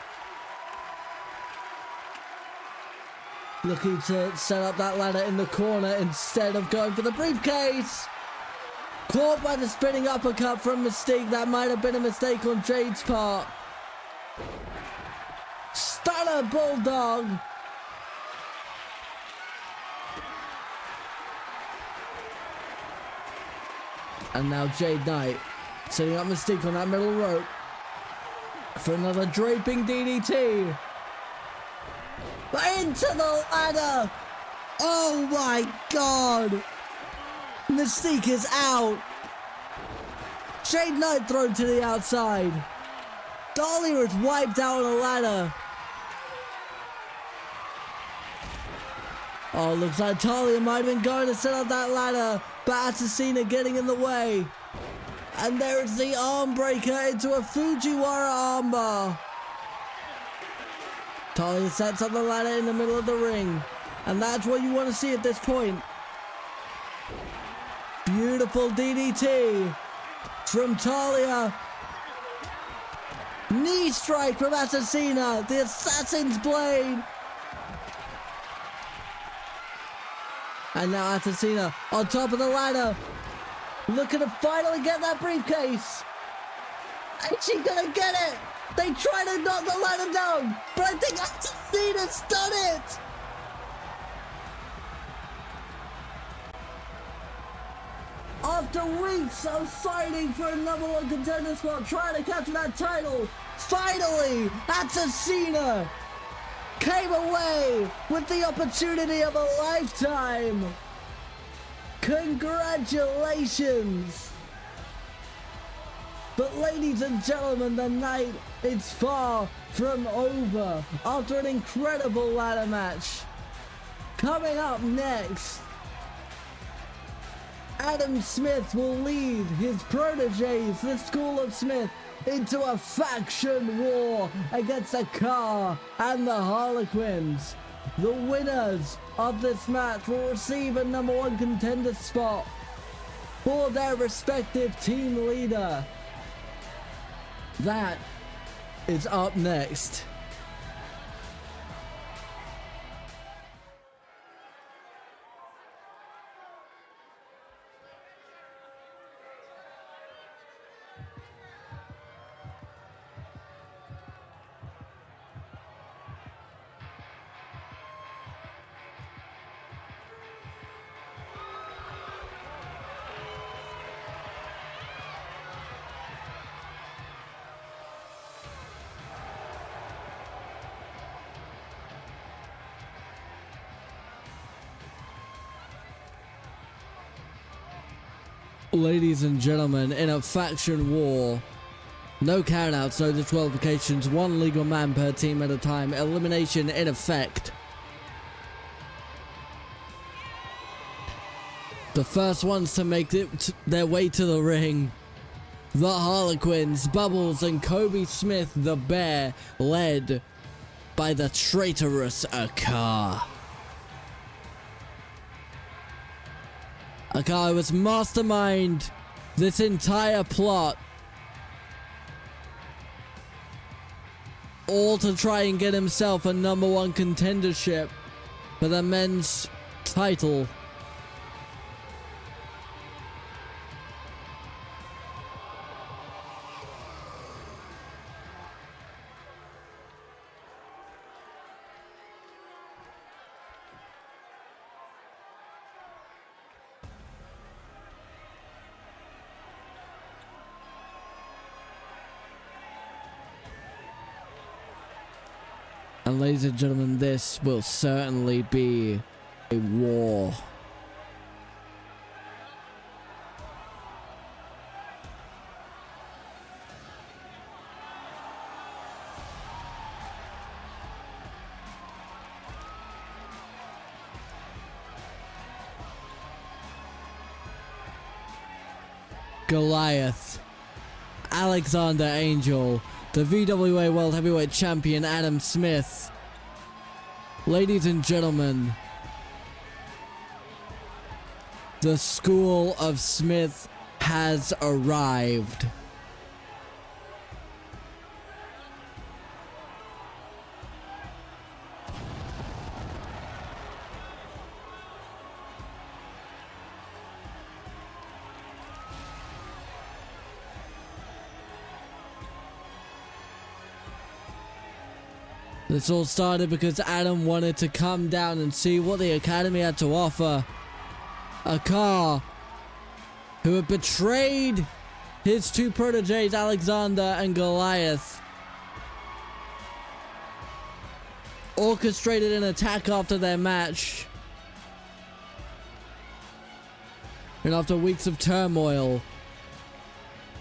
looking to set up that ladder in the corner instead of going for the briefcase. Caught by the spinning uppercut from Mystique. That might have been a mistake on Jade's part. Stunner Bulldog. And now Jade Knight setting up Mystique on that middle rope for another draping DDT. Into the ladder. Oh my God. Mystique is out. Jade Knight thrown to the outside. Dahlia is wiped out on a ladder. Oh, looks like Talia might have been going to set up that ladder, but Assassina getting in the way. And there is the arm breaker into a Fujiwara armbar. Talia sets up the ladder in the middle of the ring. And that's what you want to see at this point. Beautiful DDT from Talia Knee strike from Assassina. The Assassin's Blade. And now Assassina on top of the ladder. Looking to finally get that briefcase. Ain't she gonna get it? They try to knock the ladder down, but I think Assassina's done it. After weeks of fighting for a number one contender spot, trying to capture that title, finally, Assassina came away with the opportunity of a lifetime. Congratulations. But ladies and gentlemen, the night is far from over after an incredible ladder match. Coming up next, Adam Smith will lead his proteges, the School of Smith, into a faction war against Akar and the Harlequins. The winners of this match will receive a number one contender spot for their respective team leader. That is up next. Ladies and gentlemen, in a faction war, no countouts, no disqualifications, one legal man per team at a time, elimination in effect. The first ones to make their way to the ring, the Harlequins, Bubbles and Kobe Smith, the Bear, led by the traitorous Akar. Akar was mastermind this entire plot, all to try and get himself a number one contendership for the men's title. And ladies and gentlemen, this will certainly be a war. Goliath, Alexander Angel, the VWA World Heavyweight Champion Adam Smith. Ladies and gentlemen, the School of Smith has arrived. This all started because Adam wanted to come down and see what the Academy had to offer. Akar, who had betrayed his two proteges, Alexander and Goliath, orchestrated an attack after their match. And after weeks of turmoil,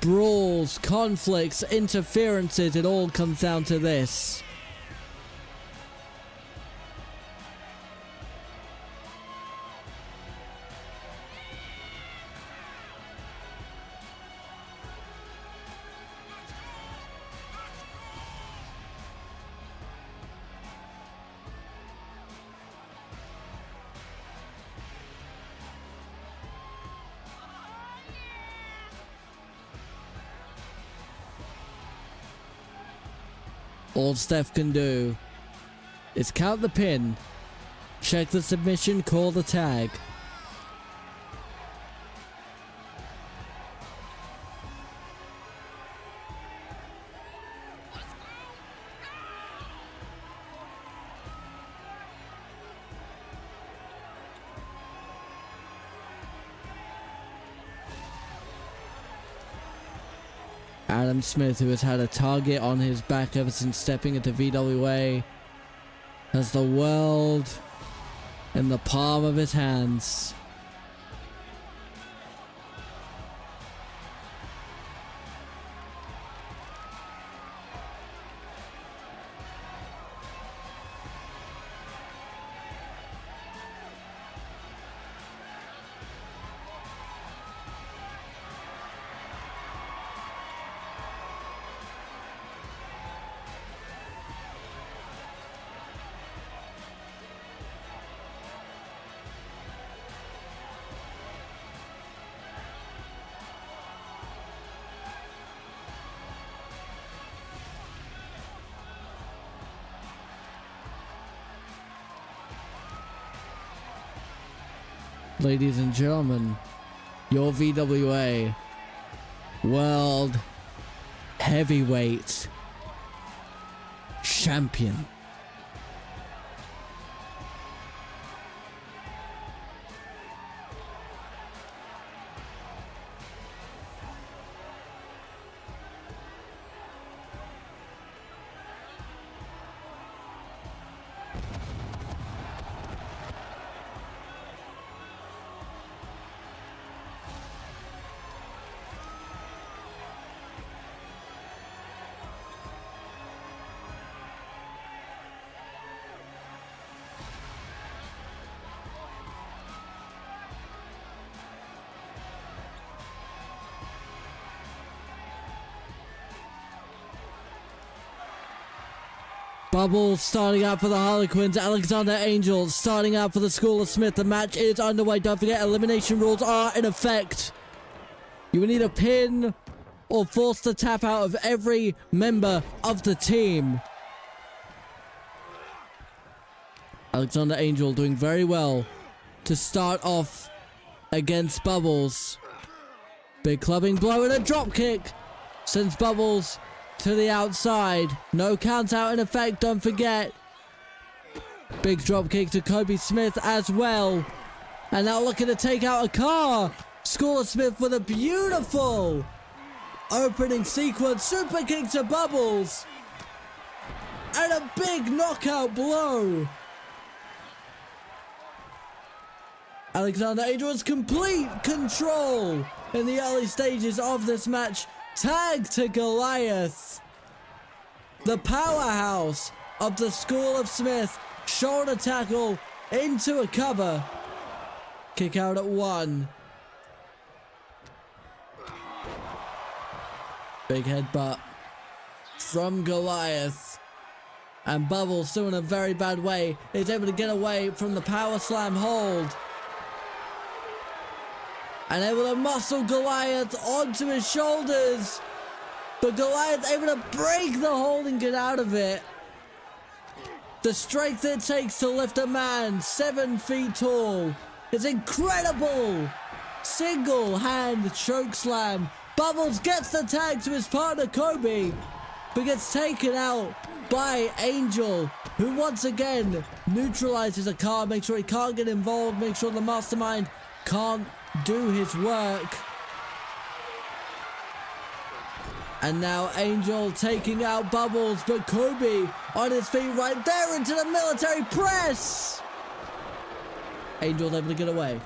brawls, conflicts, interferences, it all comes down to this. All Steph can do is count the pin, check the submission, call the tag. Adam Smith, who has had a target on his back ever since stepping into VWA, has the world in the palm of his hands. Ladies and gentlemen, your VWA World Heavyweight Champion. Bubbles starting out for the Harlequins. Alexander Angel starting out for the School of Smith. The match is underway. Don't forget, elimination rules are in effect. You will need a pin or force the tap out of every member of the team. Alexander Angel doing very well to start off against Bubbles. Big clubbing blow and a drop kick sends Bubbles to the outside. No count out in effect, don't forget. Big drop kick to Kobe Smith as well. And now looking to take out a car. School of Smith with a beautiful opening sequence. Super kick to Bubbles. And a big knockout blow. Alexander Angel has complete control in the early stages of this match. Tag to Goliath. The powerhouse of the School of Smith. Shoulder tackle into a cover. Kick out at 1. Big headbutt from Goliath. And Bubbles, still in a very bad way, is able to get away from the power slam hold. And able to muscle Goliath onto his shoulders. But Goliath able to break the hold and get out of it. The strength it takes to lift a man 7 feet tall is incredible. Single hand choke slam. Bubbles gets the tag to his partner Kobe, but gets taken out by Angel, who once again neutralizes a car, makes sure he can't get involved, makes sure the mastermind can't do his work. And now Angel taking out Bubbles, but Kobe on his feet right there into the military press. Angel's able to get away.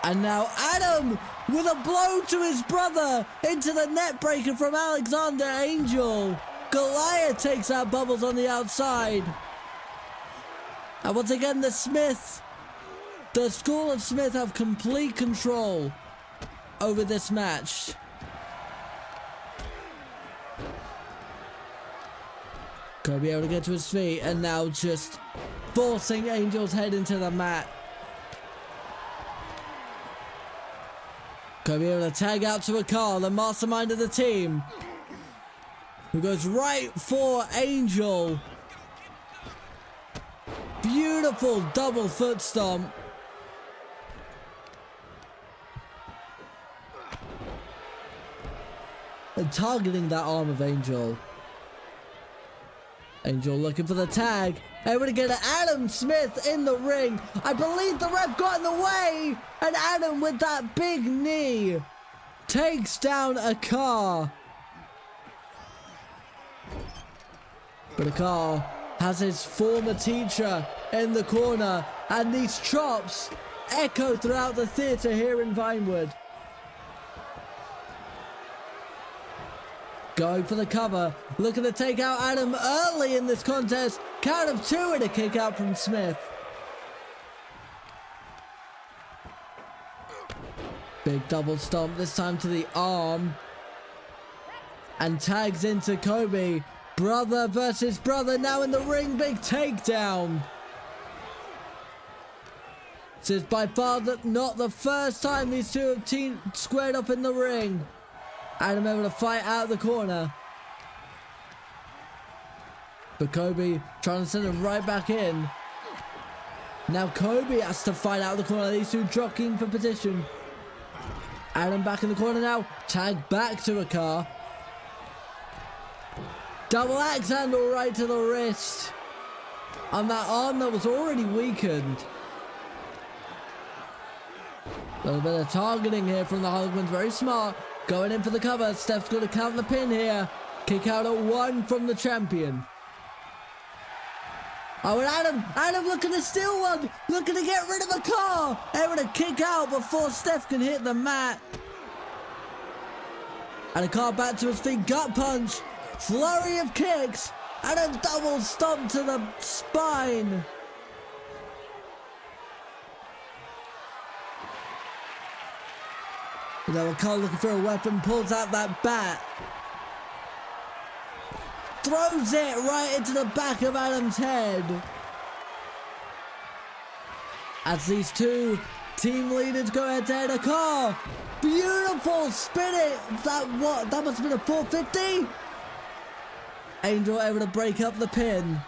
And now Adam with a blow to his brother into the net breaker from Alexander Angel. Goliath takes out Bubbles on the outside. And once again the School of Smith have complete control over this match. Kobe able to get to his feet and now just forcing Angel's head into the mat. Kobe able to tag out to a car, the mastermind of the team. who goes right for Angel. Beautiful double foot stomp. And targeting that arm of Angel. Angel looking for the tag. Able to get Adam Smith in the ring. I believe the ref got in the way. And Adam with that big knee takes down a car. But a car has his former teacher in the corner. And these chops echo throughout the theatre here in Vinewood. Going for the cover, looking to take out Adam early in this contest. Count of 2 and a kick out from Smith. Big double stomp, this time to the arm. And tags into Kobe. Brother versus brother now in the ring, big takedown. This is by far not the first time these two have squared up in the ring. Adam able to fight out the corner. But Kobe trying to send him right back in. Now Kobe has to fight out the corner. These two jockeying for position. Adam back in the corner now. Tag back to a car. Double axe handle right to the wrist. On that arm that was already weakened. A little bit of targeting here from the Hulkmans. Very smart. Going in for the cover. Steph's going to count the pin here. Kick out at 1 from the champion. Oh, and Adam looking to steal one. Looking to get rid of a car. Able to kick out before Steph can hit the mat. And a car back to his feet. Gut punch. Flurry of kicks. And a double stomp to the spine. Now a car looking for a weapon, pulls out that bat. Throws it right into the back of Adam's head. As these two team leaders go head to head, a car. Beautiful spin it. That must have been a 450. Angel able to break up the pin.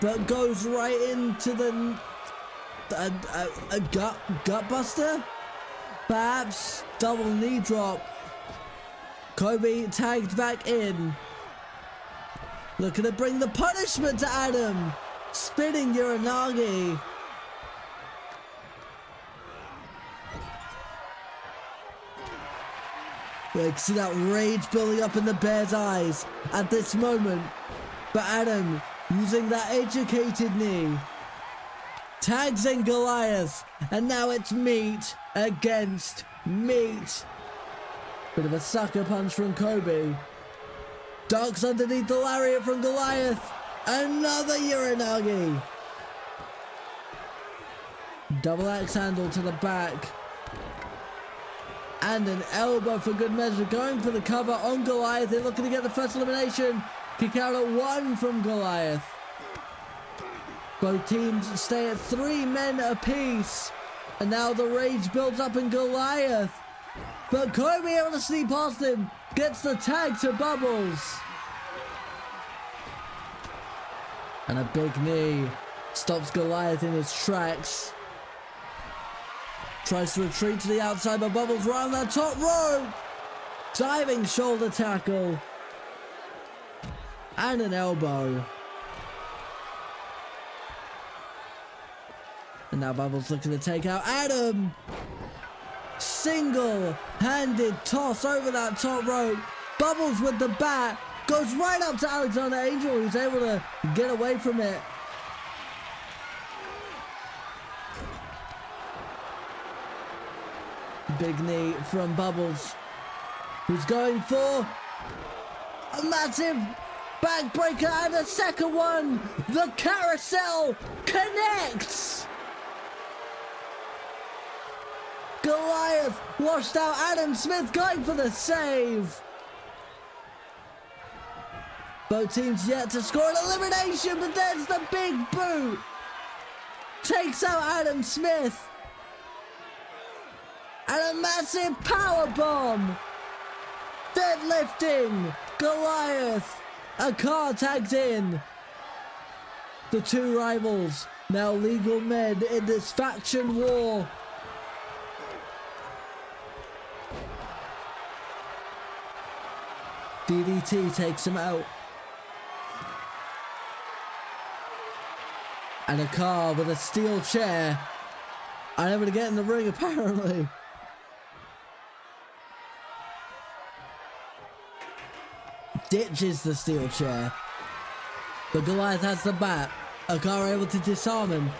But goes right into the a gut buster, perhaps double knee drop. Kobe tagged back in, looking to bring the punishment to Adam. Spinning Uranagi. You can see that rage building up in the Bear's eyes at this moment. But Adam using that educated knee. Tags in Goliath, and now it's meat against meat. Bit of a sucker punch from Kobe. Ducks underneath the lariat from Goliath. Another Uranagi. Double axe handle to the back. And an elbow for good measure. Going for the cover on Goliath. They're looking to get the first elimination. Kick out at 1 from Goliath. Both teams stay at 3 men apiece. And now the rage builds up in Goliath. But Kobe able to sneak past him. Gets the tag to Bubbles. And a big knee stops Goliath in his tracks. Tries to retreat to the outside, but Bubbles right on that top rope. Diving shoulder tackle. And an elbow. And now Bubbles looking to take out Adam. Single-handed toss over that top rope. Bubbles with the bat. Goes right up to Alexander Angel, who's able to get away from it. Big knee from Bubbles, who's going for a massive backbreaker and a second one. The carousel connects. Goliath washed out. Adam Smith going for the save. Both teams yet to score an elimination, but there's the big boot. Takes out Adam Smith. And a massive power bomb. Deadlifting Goliath. A car tags in. The two rivals, now legal men in this faction war. DDT takes him out. And a car with a steel chair. Unable to get in the ring apparently. Ditches the steel chair. But Goliath has the bat. A car able to disarm him.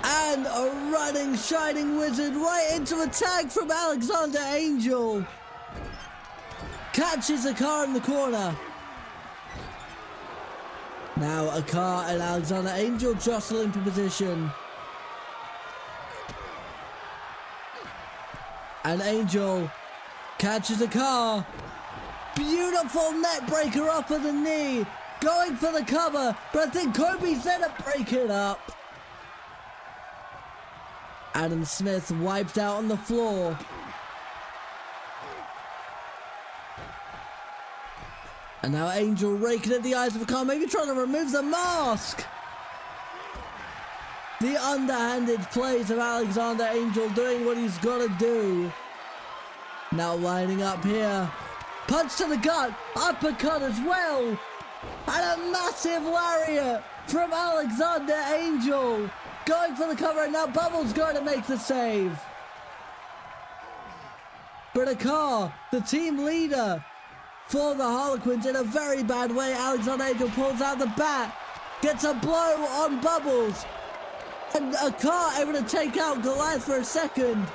And a running shining wizard right into a tag from Alexander Angel. Catches a car in the corner. Now a car and Alexander Angel jostling for position. And Angel catches a car. Beautiful net breaker up at the knee. Going for the cover, but I think Kobe's there to break it up. Adam Smith wiped out on the floor. And now Angel raking at the eyes of the car, maybe trying to remove the mask. The underhanded plays of Alexander Angel doing what he's got to do. Now lining up here. Punch to the gut, uppercut as well. And a massive lariat from Alexander Angel. Going for the cover, and now Bubbles going to make the save. But a car, the team leader for the Harlequins, in a very bad way. Alexander Angel pulls out the bat, gets a blow on Bubbles. And a car able to take out Goliath for a second.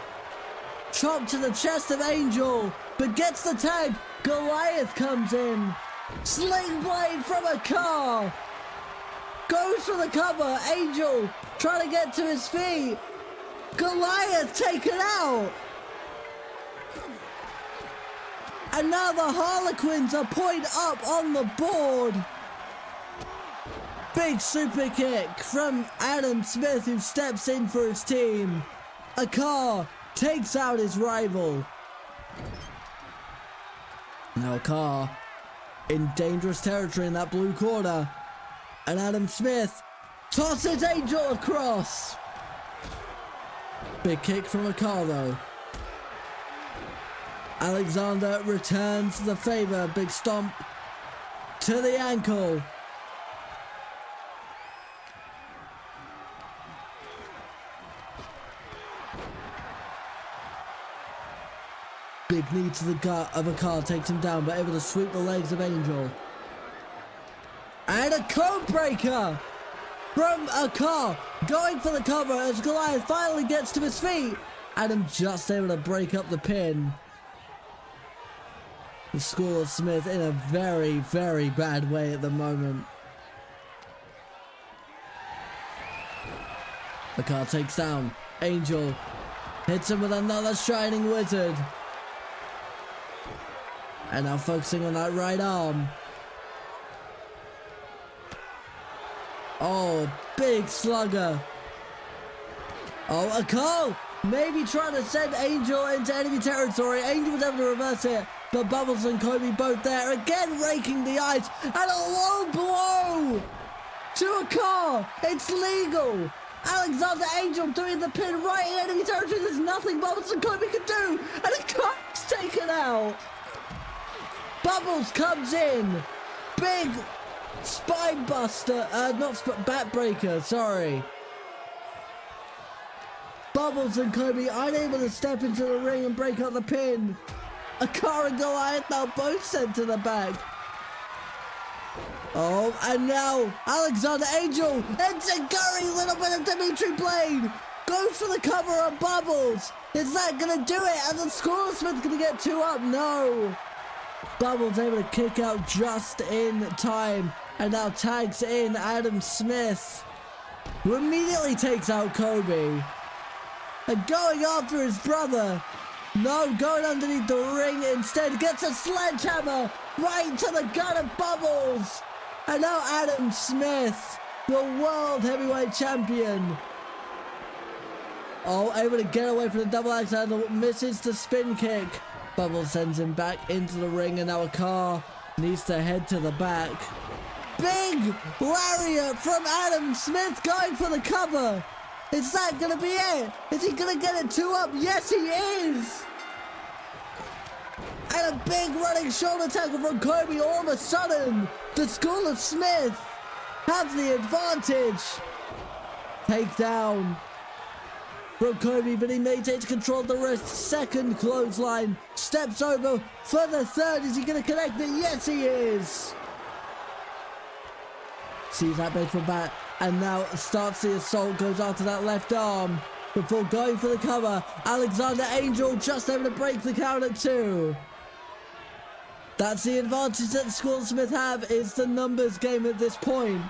Chop to the chest of Angel, but gets the tag. Goliath comes in. Sling blade from a car. Goes for the cover. Angel trying to get to his feet. Goliath taken out. And now the Harlequins are point up on the board. Big super kick from Adam Smith, who steps in for his team. A car takes out his rival. Now a car in dangerous territory in that blue corner. And Adam Smith tosses Angel across. Big kick from a car though. Alexander returns the favor. Big stomp to the ankle. Big knee to the gut of a car takes him down, but able to sweep the legs of Angel. And a code breaker from a car, going for the cover as Goliath finally gets to his feet. Adam just able to break up the pin. The School of Smith in a very, very bad way at the moment. The car takes down Angel, hits him with another shining wizard. And now focusing on that right arm. Oh, big slugger. Oh, a call. Maybe trying to send Angel into enemy territory. Angel was able to reverse it, but Bubbles and Kobe both there. Again raking the ice. And a low blow to a car. It's legal. Alexander Angel doing the pin right in enemy territory. There's nothing Bubbles and Kobe can do. And a car's taken out. Bubbles comes in. Big spine buster. Bat breaker, sorry. Bubbles and Kobe unable to step into the ring and break up the pin. A car and Goliath now both sent to the back. Oh, and now Alexander Angel. Enziguri, little bit of Dimitri Blade. Goes for the cover of Bubbles. Is that going to do it? And the School of Smith going to get 2 up? No. Bubbles able to kick out just in time. And now tags in Adam Smith, who immediately takes out Kobe. And going after his brother. No, going underneath the ring instead. Gets a sledgehammer right to the gut of Bubbles. And now Adam Smith, the World Heavyweight Champion. Oh, able to get away from the double axe handle, misses the spin kick. Bubbles sends him back into the ring, and now a car needs to head to the back. Big lariat from Adam Smith going for the cover. Is that going to be it? Is he going to get it 2 up? Yes, he is. And a big running shoulder tackle from Kobe. All of a sudden, the School of Smith have the advantage. Takedown from Kobe, but he maintains control of the wrist. Second clothesline. Steps over for the third. Is he going to connect it? Yes, he is. Sees that baseball bat and now starts the assault. Goes after that left arm before going for the cover. Alexander Angel just able to break the count at 2. That's the advantage that the School of Smith have, is the numbers game at this point.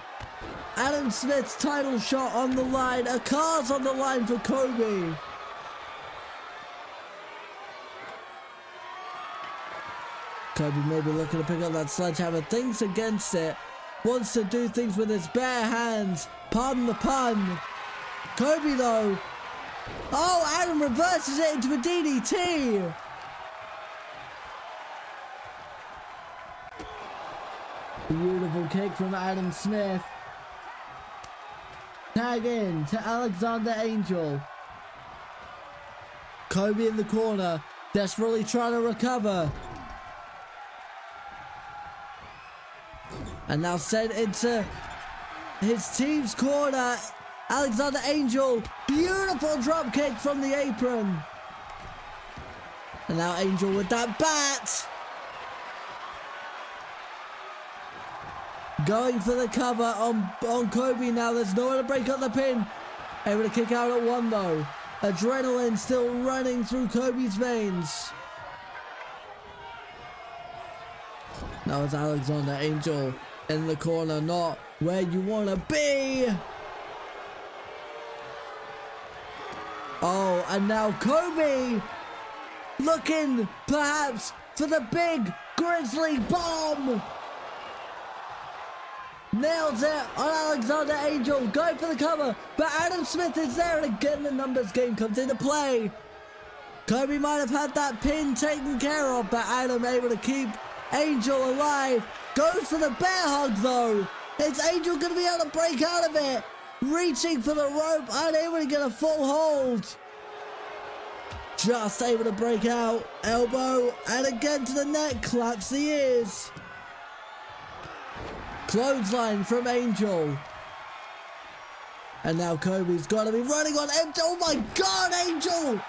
Adam Smith's title shot on the line. A car's on the line for Kobe. Kobe maybe looking to pick up that sledgehammer. Thinks against it. Wants to do things with his bare hands. Pardon the pun. Kobe though. Oh, Adam reverses it into a DDT. Beautiful kick from Adam Smith. Tag in to Alexander Angel. Kobe in the corner, desperately trying to recover. And now sent into his team's corner. Alexander Angel, beautiful drop kick from the apron. And now Angel with that bat. Going for the cover on Kobe now. There's nowhere to break up the pin. Able to kick out at 1 though. Adrenaline still running through Kobe's veins. Now it's Alexander Angel in the corner, not where you want to be. Oh, and now Kobe looking perhaps for the big grizzly bomb. Nails it on Alexander Angel, going for the cover, but Adam Smith is there, and again the numbers game comes into play. Kobe might have had that pin taken care of, but Adam able to keep Angel alive. Goes for the bear hug though. Is Angel going to be able to break out of it? Reaching for the rope, unable to get a full hold. Just able to break out. Elbow, and again to the neck, claps the ears. Clothesline from Angel. And now Kobe's got to be running on empty. Oh my God, Angel!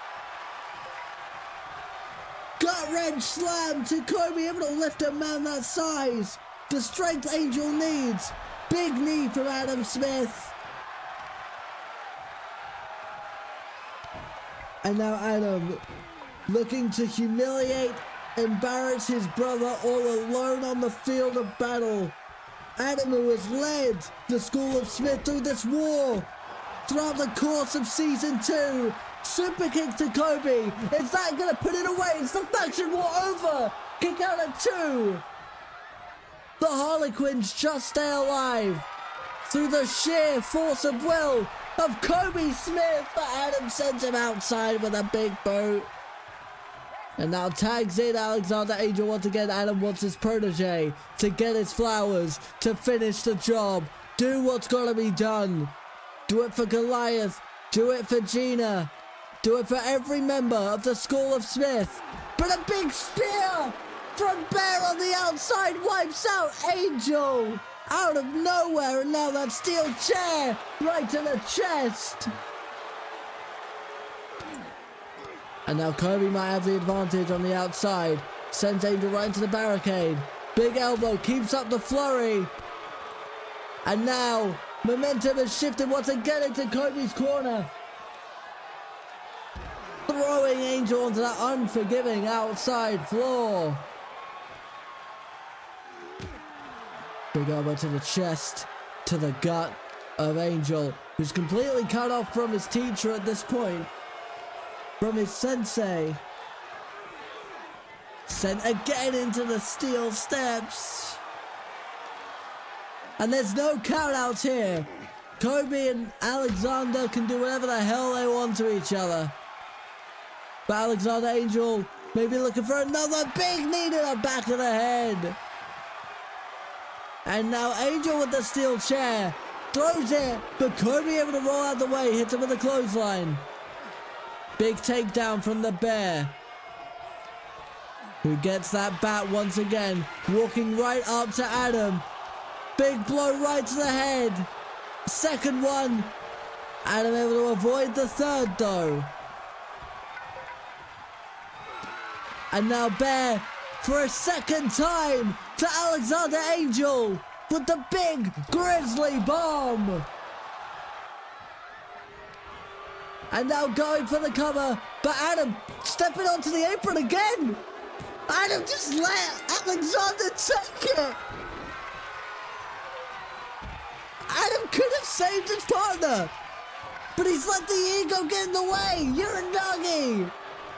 Gut wrench slam to Kobe, able to lift a man that size. The strength Angel needs. Big knee from Adam Smith. And now Adam looking to humiliate, embarrass his brother all alone on the field of battle. Adam, who has led the School of Smith through this war throughout the course of Season 2. Super kick to Kobe. Is that going to put it away? It's the faction war over. Kick out at 2. The Harlequins just stay alive through the sheer force of will of Kobe Smith, but Adam sends him outside with a big boot. And now tags in Alexander Angel once again. Adam wants his protege to get his flowers, to finish the job. Do what's got to be done. Do it for Goliath. Do it for Gina. Do it for every member of the School of Smith. But a big spear from Bear on the outside wipes out Angel out of nowhere. And now that steel chair right to the chest. And now Kobe might have the advantage on the outside. Sends Angel right into the barricade. Big elbow keeps up the flurry. And now momentum has shifted once again into Kobe's corner. Throwing Angel onto that unforgiving outside floor. Big elbow to the chest, to the gut of Angel, who's completely cut off from his teacher at this point. From his sensei. Sent again into the steel steps. And there's no countouts here. Kobe and Alexander can do whatever the hell they want to each other. But Alexander Angel may be looking for another big knee to the back of the head. And now Angel with the steel chair. Throws it, but Kobe able to roll out the way. Hits him with a clothesline. Big takedown from the Bear, who gets that bat once again. Walking right up to Adam. Big blow right to the head. Second one. Adam able to avoid the third though. And now Bear for a second time to Alexander Angel with the big grizzly bomb. And now going for the cover, but Adam stepping onto the apron again. Adam just let Alexander take it. Adam could have saved his partner, but he's let the ego get in the way. Uranagi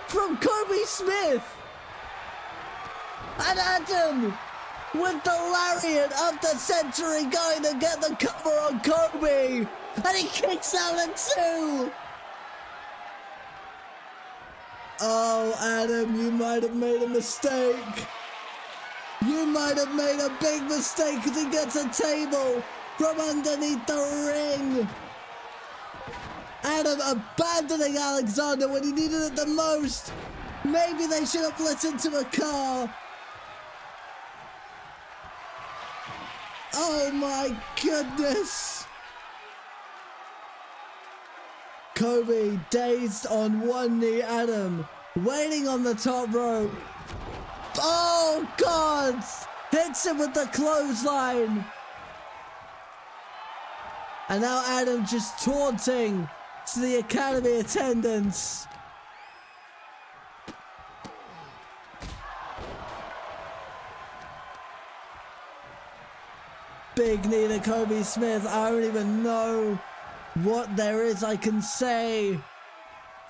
from Kobe Smith. And Adam with the lariat of the century going to get the cover on Kobe. And he kicks out at 2. Oh, Adam, you might have made a mistake. You might have made a big mistake because he gets a table from underneath the ring. Adam abandoning Alexander when he needed it the most. Maybe they should have listened to a car. Oh my goodness. Kobe dazed on one knee. Adam waiting on the top rope. Oh God! Hits him with the clothesline. And now Adam just taunting to the Academy attendants. Big knee to Kobe Smith. I don't even know what there is I can say.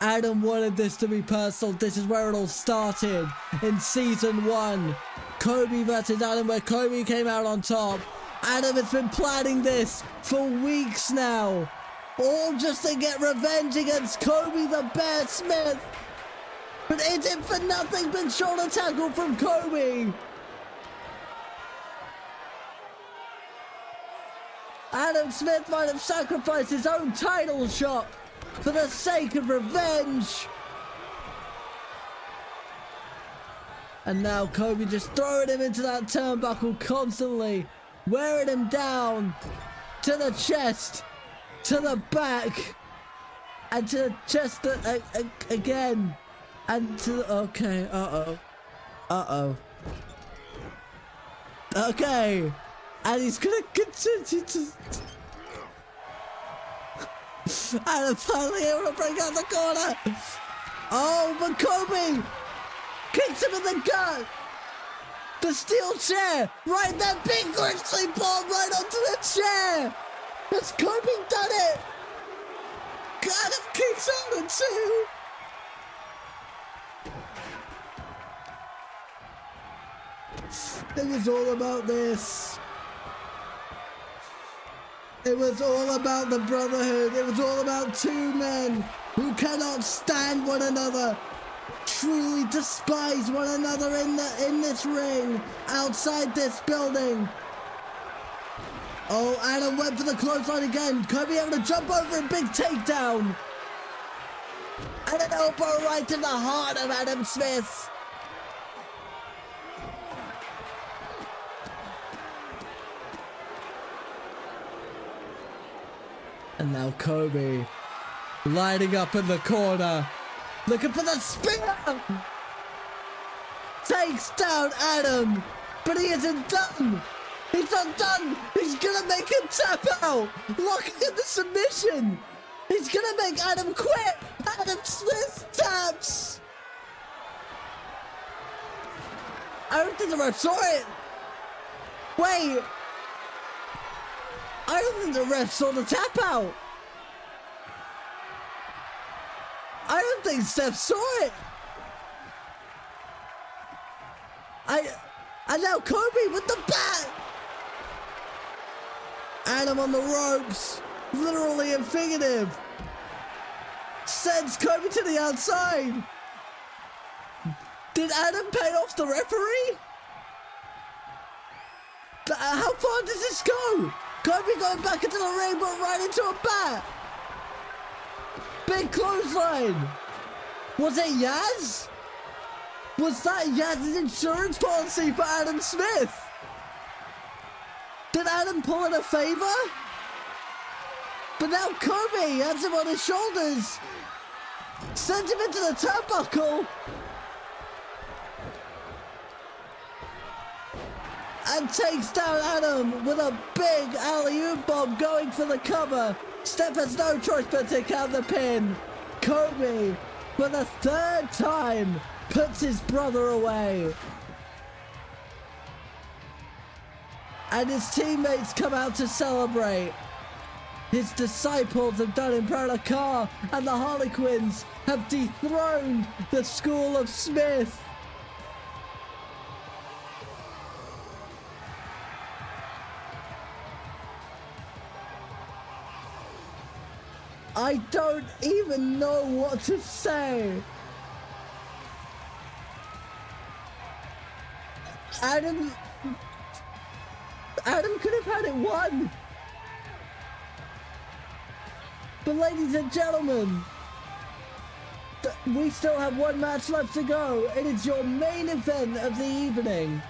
Adam wanted this to be personal. This is where it all started in season 1. Kobe versus Adam, where Kobe came out on top. Adam has been planning this for weeks now. All just to get revenge against Kobe the Bear Smith. But is it for nothing but shoulder tackle from Kobe? Adam Smith might have sacrificed his own title shot for the sake of revenge. And now Kobe just throwing him into that turnbuckle constantly, wearing him down to the chest, to the back, and to the chest again, and to the, okay, okay. And he's gonna continue to... And finally able to break out the corner. Oh, but Kobe kicks him in the gut. The steel chair. Right, that big grizzly bomb right onto the chair. Has Kobe done it? Adam kicks out at 2. It was all about this. It was all about the brotherhood. It was all about 2 men who cannot stand one another, truly despise one another in this ring, outside this building. Oh, Adam went for the clothesline again. Kobe able to jump over a big takedown. And an elbow right to the heart of Adam Smith. And now Kobe lining up in the corner, looking for the spear. Takes down Adam, but he isn't done. He's not done. He's gonna make him tap out, locking in the submission. He's gonna make Adam quit. Adam Smith taps. I don't think the ref saw it. Wait. I don't think the ref saw the tap out. I don't think Steph saw it. And now Kobe with the bat. Adam on the ropes. literally and figurative. Sends Kobe to the outside. Did Adam pay off the referee? How far does this go? Kobe going back into the ring, but right into a bat. Big clothesline. Was it Yaz? Was that Yaz's insurance policy for Adam Smith? Did Adam pull in a favor? But now Kobe has him on his shoulders. Sends him into the turnbuckle. And takes down Adam with a big alley-oop bomb going for the cover. Steph has no choice but to count the pin. Kobe, for the third time, puts his brother away. And his teammates come out to celebrate. His disciples have done him proud of Carr, and the Harlequins have dethroned the School of Smith. I don't even know what to say. Adam could have had it won. But ladies and gentlemen, we still have one match left to go. It is your main event of the evening.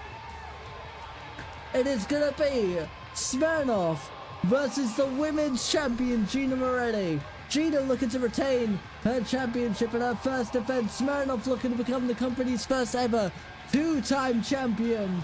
It is gonna be Smirnoff versus the women's champion, Gina Moretti. Gina looking to retain her championship in her first defense. Smirnoff looking to become the company's first ever two-time champion.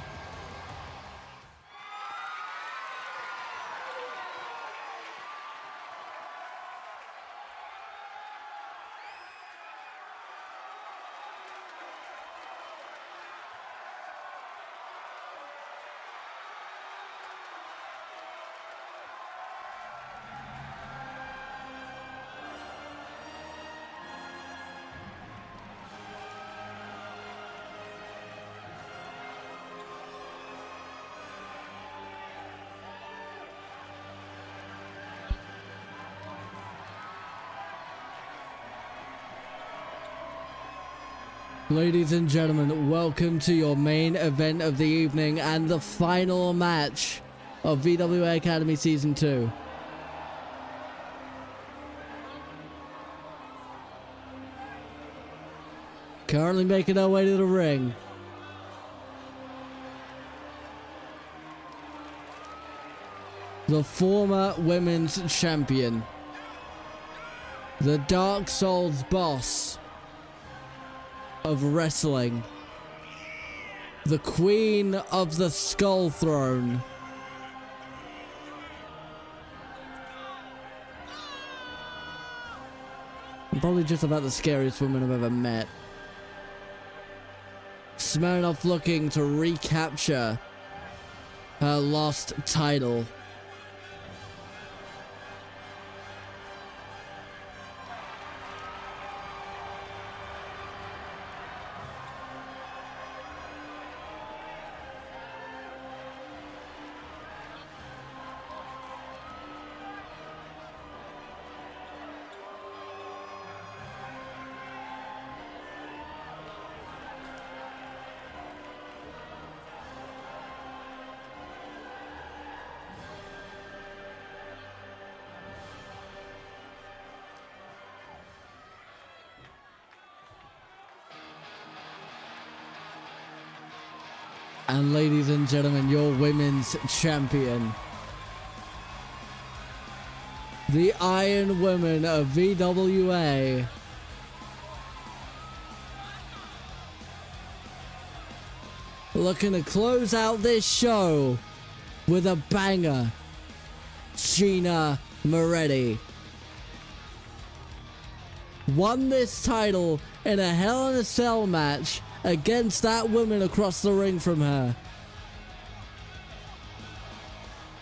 Ladies and gentlemen, welcome to your main event of the evening and the final match of VWA Academy Season 2. Currently making our way to the ring. The former women's champion. The Dark Souls boss of wrestling, the queen of the Skull Throne, and probably just about the scariest woman I've ever met. Smirnoff looking to recapture her lost title. And ladies and gentlemen, your women's champion, the Iron Woman of VWA, looking to close out this show with a banger, Gina Moretti. Won this title in a Hell in a Cell match against that woman across the ring from her.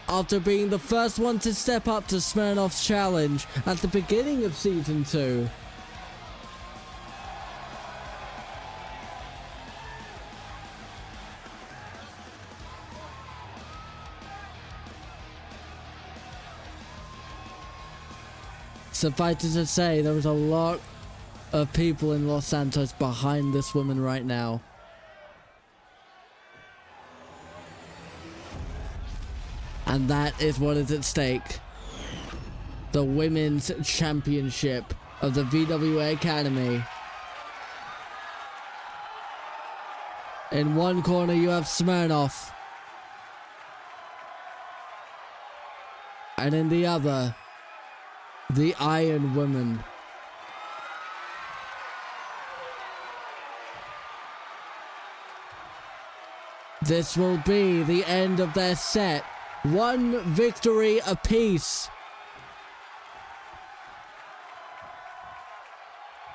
After being the first one to step up to Smirnoff's challenge at the beginning of Season 2. Suffice it to say, there was a lot of people in Los Santos behind this woman right now. And that is what is at stake. The Women's Championship of the VWA Academy. In one corner you have Smirnoff. And in the other, the Iron Woman. This will be the end of their set. One victory apiece.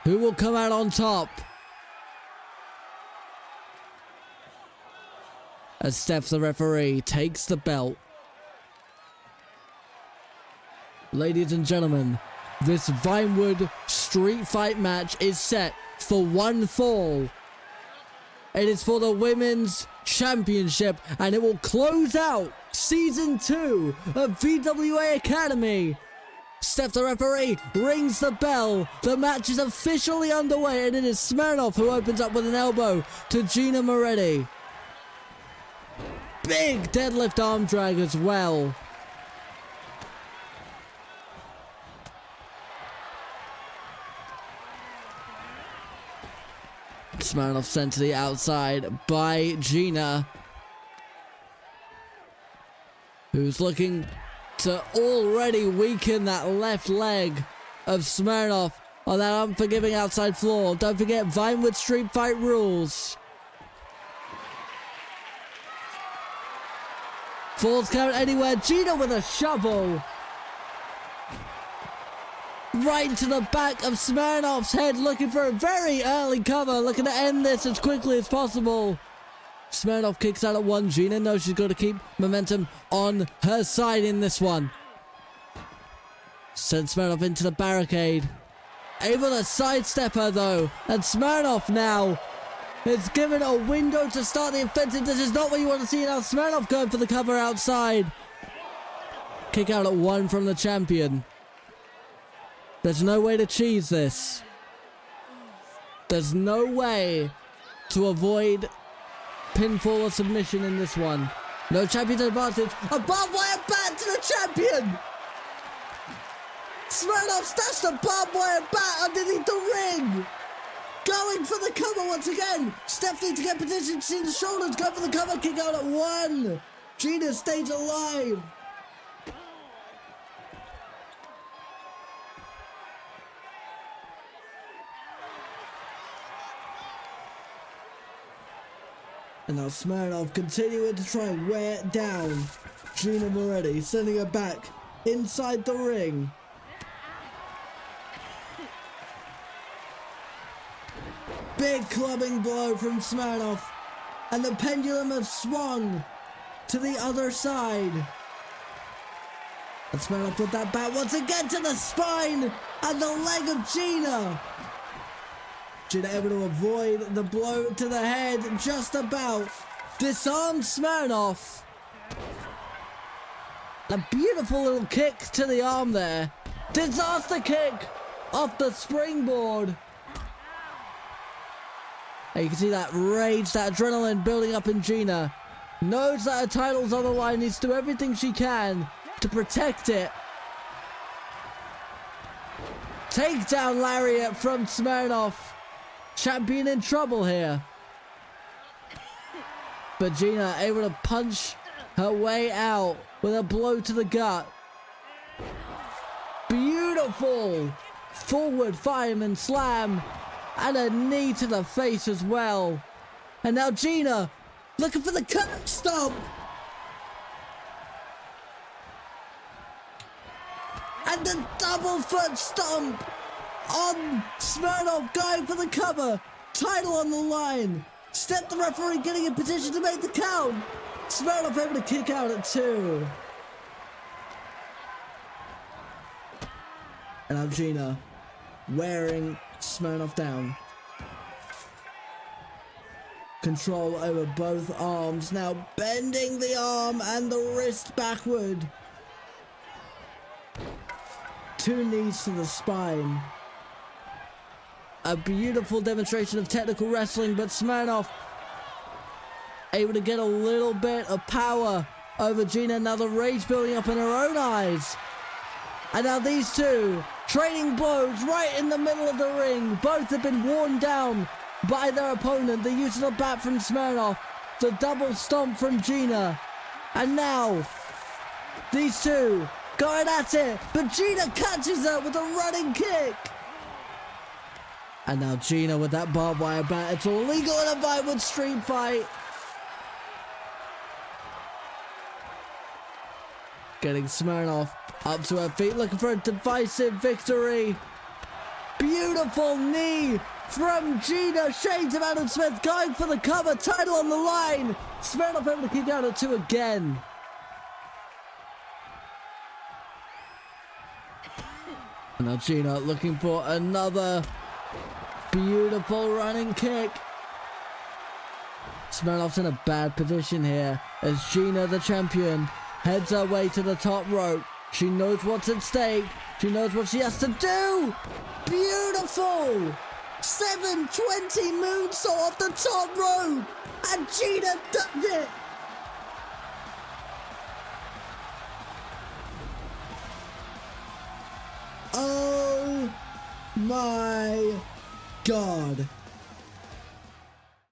Who will come out on top? As Steph, the referee, takes the belt. Ladies and gentlemen, this Vinewood street fight match is set for one fall. It is for the Women's Championship, and it will close out Season 2 of VWA Academy. Steph, the referee, rings the bell. The match is officially underway, and it is Smirnoff who opens up with an elbow to Gina Moretti. Big deadlift arm drag as well. Smirnoff sent to the outside by Gina, who's looking to already weaken that left leg of Smirnoff on that unforgiving outside floor. Don't forget Vinewood Street Fight rules. Falls count anywhere. Gina with a shovel. Right to the back of Smirnoff's head, looking for a very early cover, looking to end this as quickly as possible. Smirnoff kicks out at one. Gina knows she's got to keep momentum on her side in this one. Sends Smirnoff into the barricade. Able to sidestep her though, and Smirnoff now is given a window to start the offensive. This is not what you want to see now. Smirnoff going for the cover outside. Kick out at one from the champion. There's no way to cheese this. There's no way to avoid pinfall or submission in this one. No champion's advantage. A barbed wire bat to the champion! Smirnoff stashed a barbed wire bat underneath the ring! Going for the cover once again! Stephanie to get positioned in the shoulders. Go for the cover. Kick out at one. Gina stays alive. And now Smirnoff continuing to try and wear down Gina Moretti, sending her back inside the ring. Big clubbing blow from Smirnoff, and the pendulum has swung to the other side. And Smirnoff put that bat once again to the spine and the leg of Gina. Gina able to avoid the blow to the head just about. Disarms Smirnoff. A beautiful little kick to the arm there. Disaster kick off the springboard. And you can see that rage, that adrenaline building up in Gina. Knows that her title's on the line, needs to do everything she can to protect it. Takedown lariat from Smirnoff. Champion in trouble here. But Gina able to punch her way out with a blow to the gut. Beautiful forward fireman slam and a knee to the face as well. And now Gina looking for the curb stomp. And the double foot stomp on Smirnoff, going for the cover. Title on the line. Step the referee getting in position to make the count. Smirnoff able to kick out at two. And now Gina wearing Smirnoff down. Control over both arms. Now bending the arm and the wrist backward. 2 knees to the spine. A beautiful demonstration of technical wrestling, but Smirnoff able to get a little bit of power over Gina. Now the rage building up in her own eyes. And now these two trading blows right in the middle of the ring. Both have been worn down by their opponent. The use of the bat from Smirnoff. The double stomp from Gina. And now these two going at it. But Gina catches her with a running kick. And now Gina with that barbed wire bat. It's all legal in a Vinewood street fight. Getting Smirnoff up to her feet, looking for a divisive victory. Beautiful knee from Gina. Shades of Adam Smith going for the cover. Title on the line. Smirnoff able to keep down at 2 again. And now Gina looking for another beautiful running kick. Smirnoff's in a bad position here as Gina, the champion, heads her way to the top rope. She knows what's at stake. She knows what she has to do. Beautiful 720 moonsault off the top rope. And Gina does it. Oh my God.